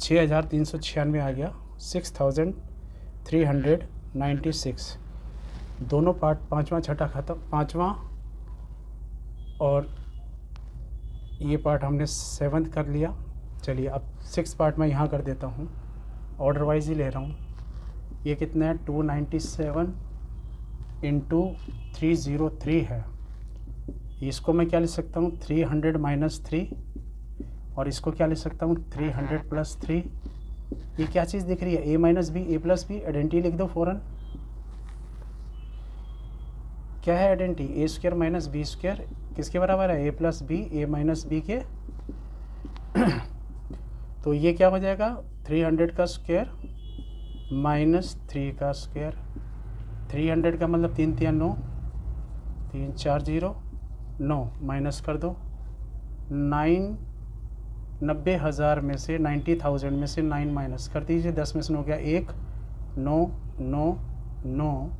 6396 आ गया 6396। दोनों पार्ट पाँचवा छठा खत्म, पाँचवा और ये पार्ट हमने 7th कर लिया। चलिए अब 6th पार्ट मैं यहाँ कर देता हूँ, ऑर्डर वाइज ही ले रहा हूँ। ये कितना है 297 इंटू 303 है, इसको मैं क्या लिख सकता हूँ 300 माइनस 3, और इसको क्या लिख सकता हूँ 300 प्लस 3। ये क्या चीज़ दिख रही है ए minus B, A plus B, identity लिख दो फ़ौरन। क्या है आइडेंटिटी ए स्क्वायर माइनस बी स्क्वायर किसके बराबर है ए प्लस बी, ए माइनस बी के। तो ये क्या हो जाएगा 300 का स्क्वायर माइनस 3 का स्क्वायर, 300 का मतलब 3 3 9, 3 4 0 9, माइनस कर दो 90,000 में से 90,000 में से 9 माइनस कर दीजिए, 10 में से हो गया 1, 9 9 9,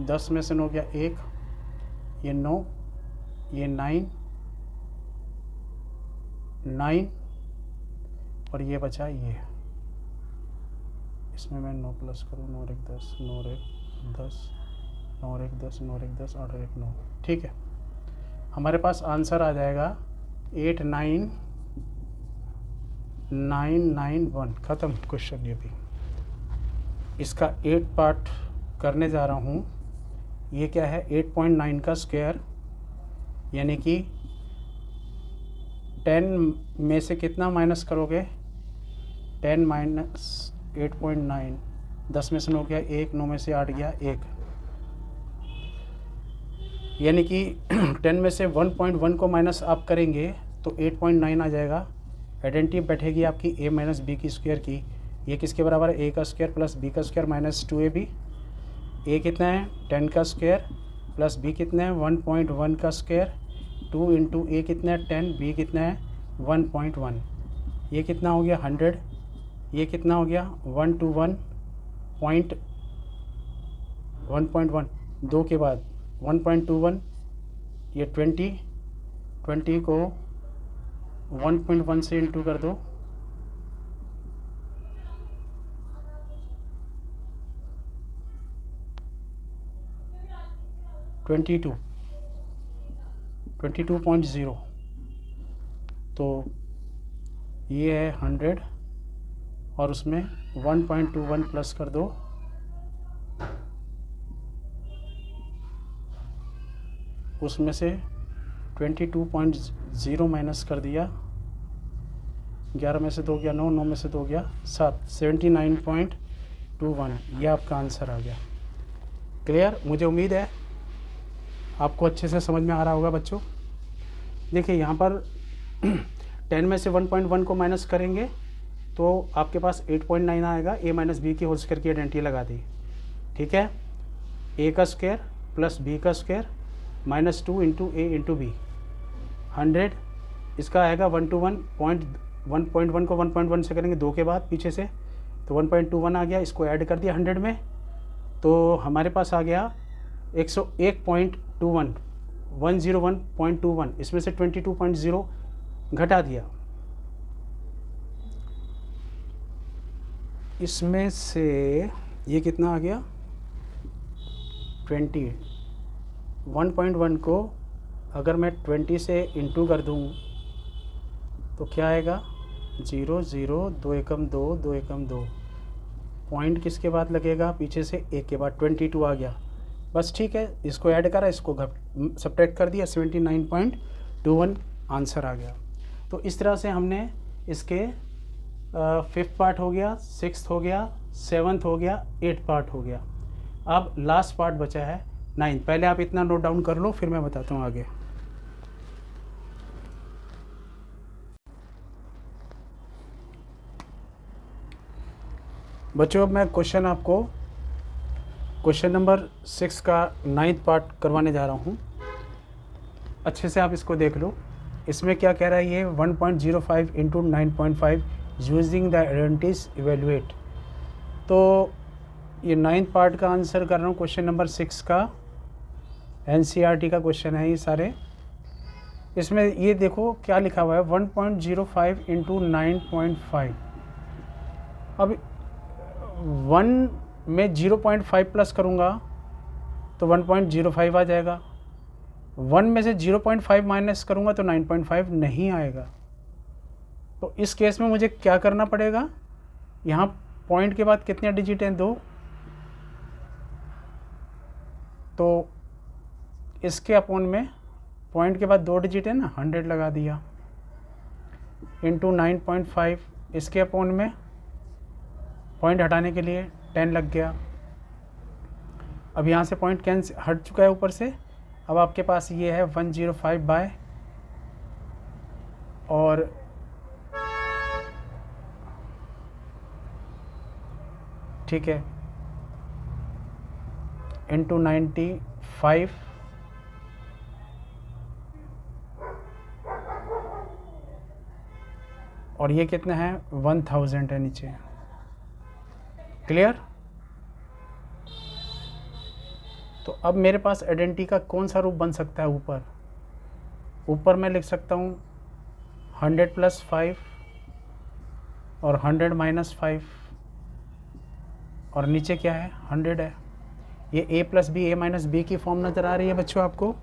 10 में से हो गया 1, ये 9, ये 9 9, और ये बचा ये, इसमें मैं 9 प्लस करूँ 9 1 10 9 1 10 9 1 10 9 1 10 8 1 9, ठीक है। हमारे पास आंसर आ जाएगा 89991। ख़त्म क्वेश्चन ये भी। इसका 8 पार्ट करने जा रहा हूँ। ये क्या है 8.9 का स्क्वायर, यानी कि 10 में से कितना माइनस करोगे 10 माइनस 8.9, 10 में से 9 गया 1, 9 में से 8 गया 1, यानी कि 10 में से 1.1 को माइनस आप करेंगे तो 8.9 आ जाएगा। आइडेंटिटी बैठेगी आपकी a माइनस बी की स्क्वायर की, ये किसके बराबर है a का स्क्वायर प्लस b का स्क्वायर माइनस 2ab। a कितना है 10 का स्क्वायर प्लस b कितना है 1.1 का स्क्वायर, 2 इंटू a कितना है 10, b कितना है 1.1, ये कितना हो गया 100, ये कितना हो गया 1 to 1.1, 2 के बाद 1.21, ये 20 को 1.1 से इंटू कर दो, 22.0, तो ये है 100 और उसमें 1.21 प्लस कर दो, उसमें से 22.0 माइनस कर दिया, 11 में से 2 गया 9, 9 में से 2 गया 7, 79.21, ये आपका आंसर आ गया। क्लियर? मुझे उम्मीद है आपको अच्छे से समझ में आ रहा होगा बच्चों। देखिए यहाँ पर 10 में से 1.1 को माइनस करेंगे तो आपके पास 8.9 आएगा, a माइनस बी की होल स्क्वायर की आइडेंटिटी लगा दी, ठीक है। a का स्क्वायर प्लस b का square minus 2 into A into B, 100, इसका आएगा 1 to 1.1 को 1.1 से करेंगे 2 के बाद पीछे से, तो 1.21 आ गया, इसको ऐड कर दिया 100 में, तो हमारे पास आ गया 101.21, 101.21, इसमें से 22.0 घटा दिया, इसमें से ये कितना आ गया 20, 1.1 को अगर मैं 20 से इंटू कर दूँ तो क्या आएगा 0 0 2 एकम 2 2 एकम 2, पॉइंट किसके बाद लगेगा, पीछे से 1 के बाद 22 आ गया। बस ठीक है, इसको ऐड करा, इसको सब्ट्रैक्ट कर दिया, 79.21 आंसर आ गया। तो इस तरह से हमने इसके 5th पार्ट हो गया, 6th हो गया, 7th हो गया, 8th पार्ट हो गया। अब लास्ट पार्ट बचा है 9th। पहले आप इतना नोट डाउन कर लो, फिर मैं बताता हूँ आगे। बच्चों अब मैं क्वेश्चन आपको क्वेश्चन नंबर 6 का 9th पार्ट करवाने जा रहा हूँ। अच्छे से आप इसको देख लो। इसमें क्या कह रहा है ये 1.05 into 9.5 using the identities evaluate. तो ये 9th पार्ट का आंसर कर रहा हूँ, क्वेश्चन नंबर 6 का NCERT का क्वेश्चन है ये सारे। इसमें ये देखो क्या लिखा हुआ है 1.05 इंटू 9.5। अब 1 में 0.5 प्लस करूँगा तो 1.05 आ जाएगा। 1 में से 0.5 माइनस करूँगा तो 9.5 नहीं आएगा। तो इस केस में मुझे क्या करना पड़ेगा, यहाँ पॉइंट के बाद कितने डिजिट हैं, 2। तो इसके अपोन में पॉइंट के बाद 2 डिजिट है ना, 100 लगा दिया, इंटू 9.5। इसके अपोन में पॉइंट हटाने के लिए 10 लग गया। अब यहाँ से पॉइंट कैंसिल हट चुका है ऊपर से। अब आपके पास ये है 105 बाय, और ठीक है, इंटू 95, और ये कितना है 1000 है नीचे। क्लियर? तो अब मेरे पास आइडेंटिटी का कौन सा रूप बन सकता है, ऊपर मैं लिख सकता हूँ 100 + 5 और 100 - 5, और नीचे क्या है 100 है। ये a + b a - b की फॉर्म नज़र आ रही है बच्चों आपको।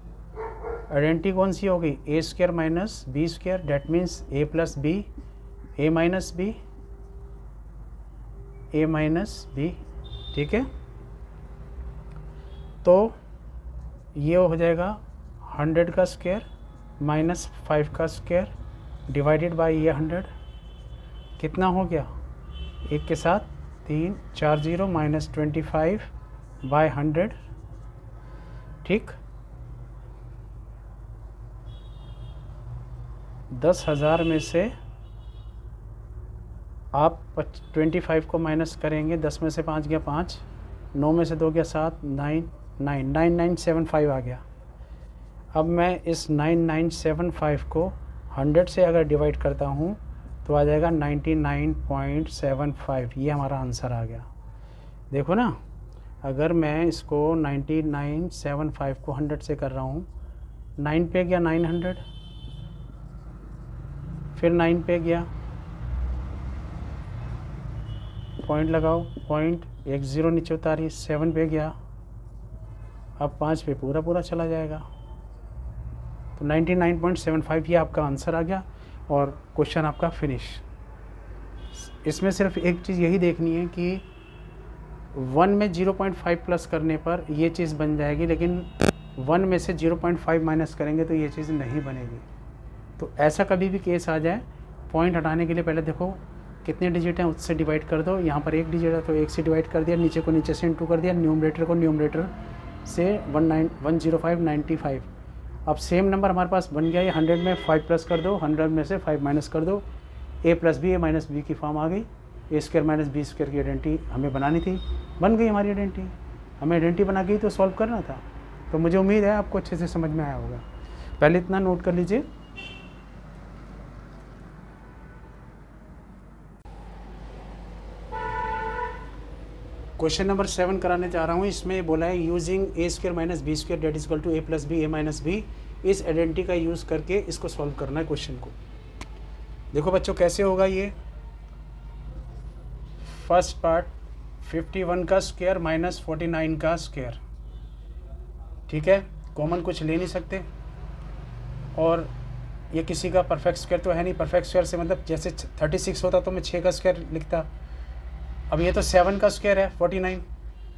आइडेंटिटी कौन सी हो गई, a² - b², that means a + b a - b a - b। ठीक है, तो ये हो जाएगा 100 का स्क्वायर माइनस 5 का स्क्वायर डिवाइडेड बाय ये 100। कितना हो गया, 1 के साथ 3 4 0 माइनस 25 बाय 100। ठीक, 10,000 में से आप 25 को माइनस करेंगे, 10 में से 5 गया 5, 9 में से 2 गया 7, 9975 आ गया। अब मैं इस 9975 को 100 से अगर डिवाइड करता हूँ तो आ जाएगा 99.75। ये हमारा आंसर आ गया। देखो ना, अगर मैं इसको 9975 को 100 से कर रहा हूँ, 9 पे गया 900, फिर 9 पे गया, पॉइंट लगाओ, पॉइंट 1 0 नीचे उतारी, 7 पे गया, अब 5 पे पूरा चला जाएगा। तो 99.75 ये आपका आंसर आ गया और क्वेश्चन आपका फिनिश। इसमें सिर्फ एक चीज़ यही देखनी है कि 1 में 0.5 प्लस करने पर ये चीज़ बन जाएगी, लेकिन 1 में से 0.5 माइनस करेंगे तो ये चीज़ नहीं बनेगी। तो ऐसा कभी भी केस आ जाए, पॉइंट हटाने के लिए पहले देखो कितने डिजिट हैं उससे डिवाइड कर दो। यहाँ पर 1 डिजिट है तो 1 से डिवाइड कर दिया, नीचे को नीचे से इंटू कर दिया, न्यूमरेटर को न्यूमरेटर से 10595। अब सेम नंबर हमारे पास बन गया। ये 100 में 5 प्लस कर दो, 100 में से 5 माइनस कर दो, a + b a - b की फॉर्म आ गई। a² - b² की आइडेंटिटी हमें बनानी थी, बन गई हमारी आइडेंटिटी। हमें आइडेंटिटी बना के ही तो सॉल्व करना था। तो मुझे उम्मीद है आपको अच्छे से समझ में आया होगा। पहले इतना नोट कर लीजिए। क्वेश्चन नंबर 7 कराने जा रहा हूँ। इसमें बोला है using a² - b² that is equal to a + b a - b। इस आइडेंटिटी का यूज़ करके इसको सॉल्व करना है क्वेश्चन को। देखो बच्चों कैसे होगा ये। फर्स्ट पार्ट 51 का स्क्वायर माइनस 49 का स्क्वायर, ठीक है, कॉमन कुछ ले नहीं सकते। और ये किसी का परफेक्ट स्क्वायर तो है नहीं, परफेक्ट स्क्वायर से मतलब जैसे 36 होता तो मैं 6 का स्क्वायर लिखता। अब ये तो 7 का स्क्वायर है 49,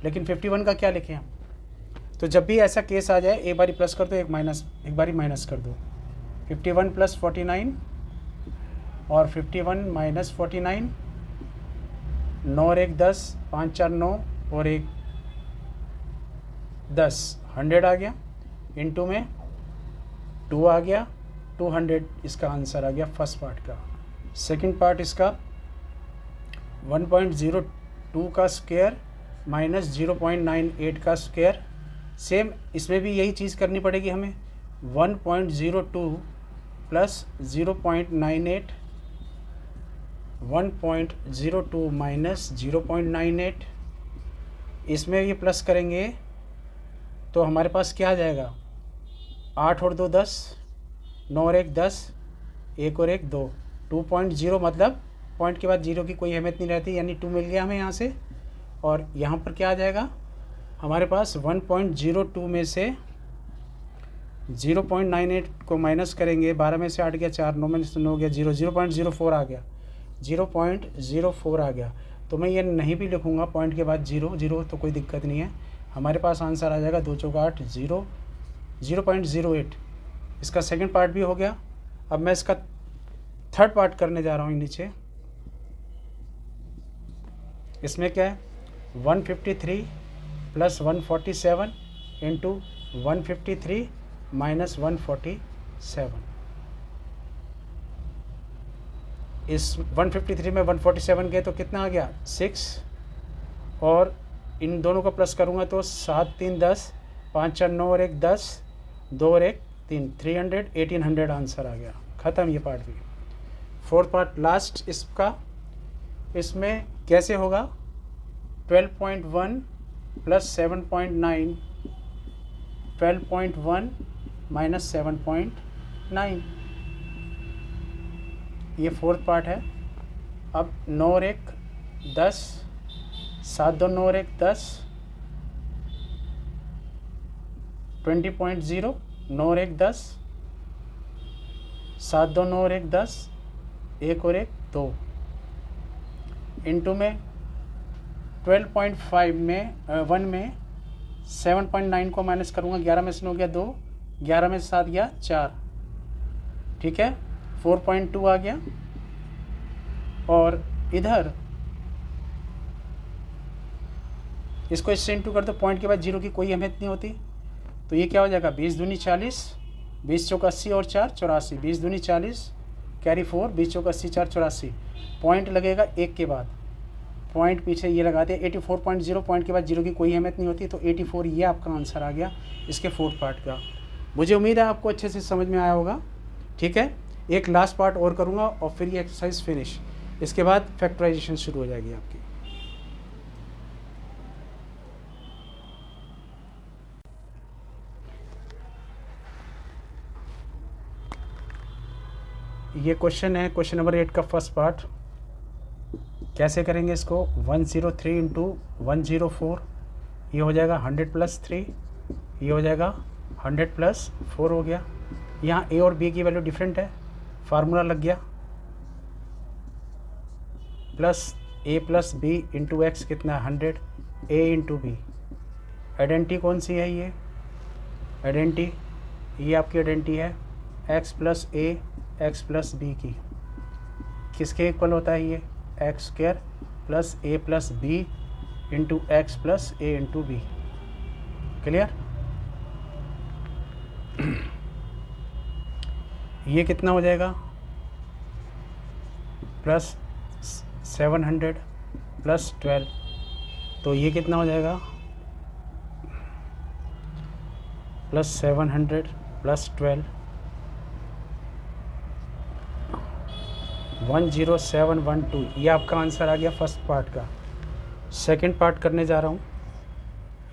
लेकिन 51 का क्या लिखें हम? तो जब भी ऐसा केस आ जाए एक बारी प्लस कर दो, एक बारी माइनस कर दो। 51 + 49 और 51 - 49, 9 और 1 10, 5 4 9 और 1 10, 100 आ गया। इनटू में 2 आ गया, 200 इसका आंसर आ गया फर्स्ट पार्ट का। सेकंड पार्ट इसका 1.02 का स्क्वायर माइनस 0.98 का स्क्वायर। सेम इसमें भी यही चीज़ करनी पड़ेगी हमें। 1.02 प्लस 0.98, 1.02 माइनस 0.98, इसमें ये प्लस करेंगे तो हमारे पास क्या आ जाएगा? 8 और 2 10, 9 और 1 10, 1 और 1 2, 2.0 मतलब पॉइंट के बाद जीरो की कोई अहमियत नहीं रहती, यानी 2 मिल गया हमें यहाँ से। और यहाँ पर क्या आ जाएगा हमारे पास? 1.02 में से 0.98 को माइनस करेंगे, 12 में से 8 गया 4, 9 में से 9 गया 0, 0.04 आ गया, 0.04 आ गया। तो मैं ये नहीं भी लिखूँगा पॉइंट के बाद 0 तो कोई दिक्कत नहीं है। हमारे पास आंसर आ जाएगा 2 चौका 8, 0.08। इसका सेकंड पार्ट भी हो गया। अब मैं इसका थर्ड पार्ट करने जा रहा हूँ नीचे। इसमें क्या है? 153 + 147 इंटू 153 - 147। इस 153 में 147 गए तो कितना आ गया? 6, और इन दोनों का प्लस करूँगा तो 7 3 10, 5 4 9 और 1 10, 2 और 1 3, 300, 1800 आंसर आ गया। ख़त्म ये पार्ट भी। फोर्थ पार्ट लास्ट इसका, इसमें कैसे होगा? 12.1 + 7.9, 12.1 - 7.9, ये फोर्थ पार्ट है। अब 9 और 1 10, 7 2 9 और 1 10, 20.0, 9 और 1 10, 7 2 9 और 1 10, 1 और 1 2, इंटू में 12.5 में 1 में 7.9 को माइनस करूँगा, 11 में से 9 गया 2, 11 में से 7 गया 4, ठीक है, 4.2 आ गया। और इधर इसको इससे इंटू कर दो, पॉइंट के बाद जीरो की कोई अहमियत नहीं होती, तो ये क्या हो जाएगा? 20 दूनी 40, 20 चौका 80 और 4 84, 20 दूनी 40 कैरी 4, 20 चौका 80 4 84, पॉइंट लगेगा 1 के बाद, पॉइंट पीछे ये लगाते हैं 84.0, पॉइंट के बाद जीरो की कोई अहमियत नहीं होती, तो 84 ये आपका आंसर आ गया इसके फोर्थ पार्ट का। मुझे उम्मीद है आपको अच्छे से समझ में आया होगा, ठीक है। एक लास्ट पार्ट और करूँगा और फिर ये एक्सरसाइज फिनिश, इसके बाद फैक्टराइजेशन शुरू हो जाएगी आपकी। ये क्वेश्चन है, क्वेश्चन नंबर 8 का फर्स्ट पार्ट। कैसे करेंगे इसको? 103 इंटू 104, ये हो जाएगा 100 + 3, ये हो जाएगा 100 + 4 हो गया। यहाँ ए और बी की वैल्यू डिफरेंट है, फार्मूला लग गया, plus a + b into X कितना? 100, a इंटू बी। आइडेंटिटी कौन सी है? ये आइडेंटिटी, ये आपकी आइडेंटिटी है x + a x + b की। किसके इक्वल होता है ये? x² + a + b into X + a into B. Clear? ये कितना हो जाएगा? +700 + 12, तो ये कितना हो जाएगा? +700 + 12, 10712, ये आपका आंसर आ गया फर्स्ट पार्ट का। सेकंड पार्ट करने जा रहा हूँ।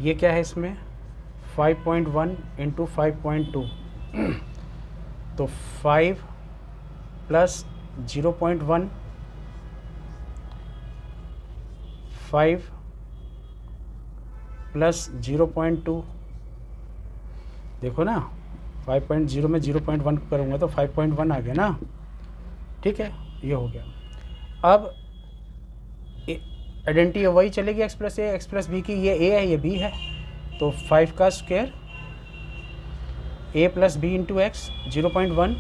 ये क्या है इसमें? 5.1 इंटू 5.2, तो 5 + 0.1, 5 + 0.2, देखो ना 5.0 में 0.1 करूँगा तो 5.1 आ गया ना, ठीक है, ये हो गया। अब आइडेंटिटी वही चलेगी एक्स प्लस बी की, ये ए है ये बी है, तो 5 का square A plus B into X 0.1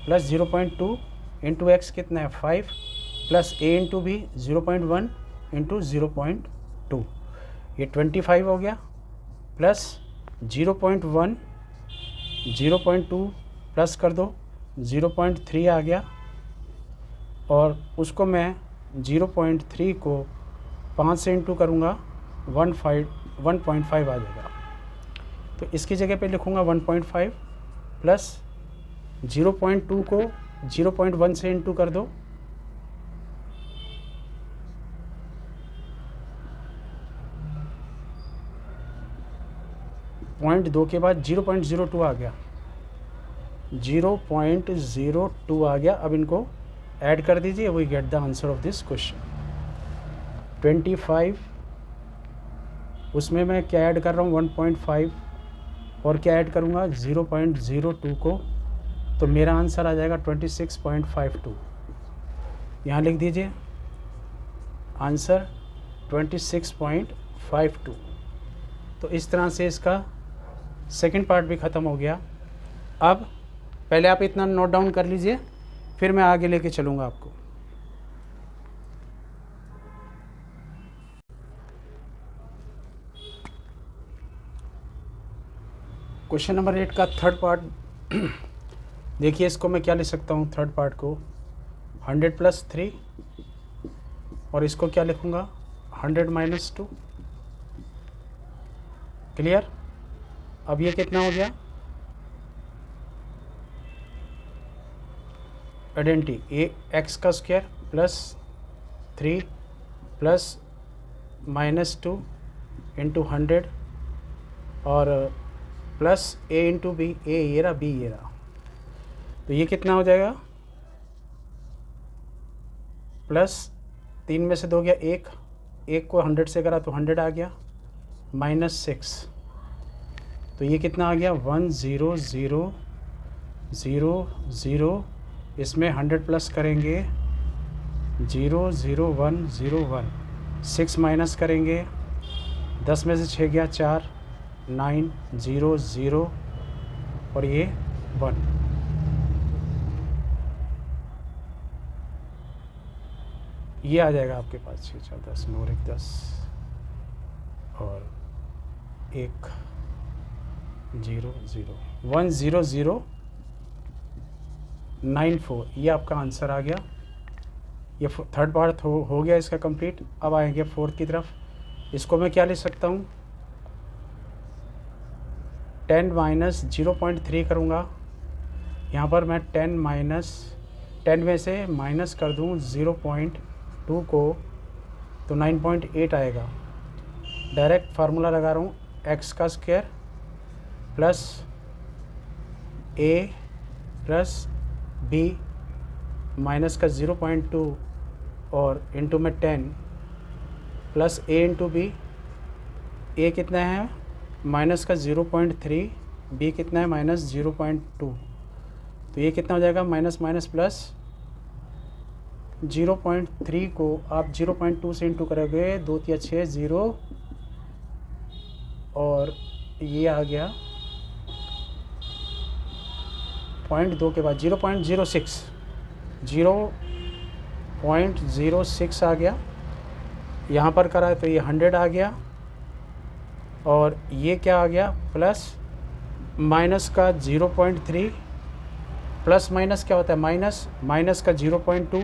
plus 0.2 into X कितना है 5 plus A into B 0.1 into 0.2, ये 25 हो गया, प्लस 0.1 0.2 प्लस कर दो 0.3 आ गया, और उसको मैं 0.3 को 5 से इंटू करूँगा 1.5 आ जाएगा। तो इसकी जगह पे लिखूँगा 1.5 प्लस 0.2 को 0.1 से इंटू कर दो 0.2 के बाद 0.02 आ गया, 0.02 आ गया। अब इनको ऐड कर दीजिए, we get the answer of this question. 25 उसमें मैं क्या ऐड कर रहा हूँ 1.5 और क्या ऐड करूँगा 0.02 को, तो मेरा आंसर आ जाएगा 26.52। यहाँ लिख दीजिए आंसर 26.52। तो इस तरह से इसका सेकंड पार्ट भी ख़त्म हो गया। अब पहले आप इतना नोट डाउन कर लीजिए, फिर मैं आगे लेके चलूँगा आपको। क्वेश्चन नंबर 8 का थर्ड पार्ट देखिए, इसको मैं क्या लिख सकता हूँ थर्ड पार्ट को 100 प्लस 3, और इसको क्या लिखूँगा 100 माइनस 2। क्लियर? अब ये कितना हो गया आइडेंटिटी ए एक्स का square plus 3 plus minus 2 into 100 और प्लस ए इंटू बी, ए ये रहा बी ये रहा, तो ये कितना हो जाएगा प्लस 3 में से 2 गया 1, 1 को 100 से करा तो 100 आ गया, माइनस 6, तो ये कितना आ गया 1 0 0 0 0, इसमें 100 प्लस करेंगे 0 0 1 0 1, 6 माइनस करेंगे 10 में से 6 गया 4, 9 0 0 और ये 1। ये आ जाएगा आपके पास 6 4 10 9 1 10 और 1 0 0 1 0 0 9 4, ये आपका आंसर आ गया। ये थर्ड पार्ट हो गया इसका कंप्लीट। अब आएंगे फोर्थ की तरफ। इसको मैं क्या लिख सकता हूँ 10 माइनस 0.3 करूँगा, यहाँ पर मैं 10 में से माइनस कर दूँ 0.2 को तो 9.8 आएगा। डायरेक्ट फार्मूला लगा रहा हूँ एक्स का स्क्वायर प्लस ए प्लस बी माइनस का 0.2 और इंटू में 10 प्लस ए इंटू बी, ए कितना है माइनस का 0.3, बी कितना है माइनस 0.2, तो ये कितना हो जाएगा माइनस माइनस प्लस 0.3 को आप 0.2 से इंटू करोगे 2 3 6 0 और ये आ गया 0.2 के बाद 0.06 आ गया। यहाँ पर करा है तो ये 100 आ गया और ये क्या आ गया प्लस माइनस का 0.3 प्लस माइनस क्या होता है माइनस का 0.2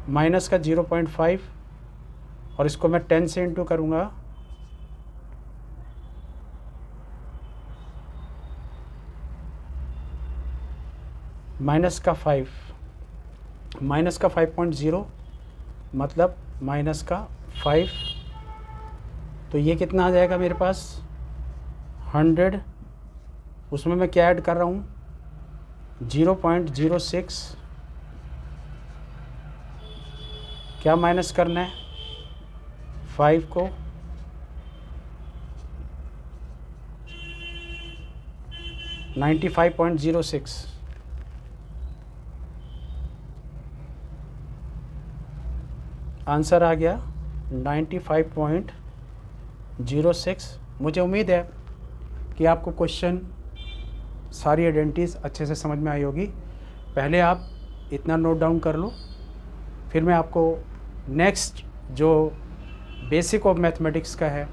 माइनस का 0.5 और इसको मैं 10 से इंटू करूँगा माइनस का 5.0 मतलब माइनस का 5, तो ये कितना आ जाएगा मेरे पास 100, उसमें मैं क्या ऐड कर रहा हूँ 0.06, क्या माइनस करना है 5 को 95.06। आंसर आ गया 95.06। मुझे उम्मीद है कि आपको क्वेश्चन सारी आइडेंटिटीज़ अच्छे से समझ में आई होगी। पहले आप इतना नोट डाउन कर लो, फिर मैं आपको नेक्स्ट जो बेसिक ऑफ मैथमेटिक्स का है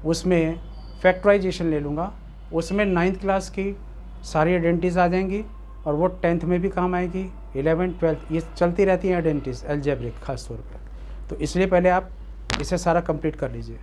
उसमें फैक्टराइजेशन ले लूँगा। उसमें 9th क्लास की सारी आइडेंटिटीज़ आ जाएंगी और वो 10th में भी काम आएगी, 11th 12th ये चलती रहती हैं आइडेंटिटीज़, अलजेब्रिक खास तौर पर। तो इसलिए पहले आप इसे सारा कंप्लीट कर लीजिए।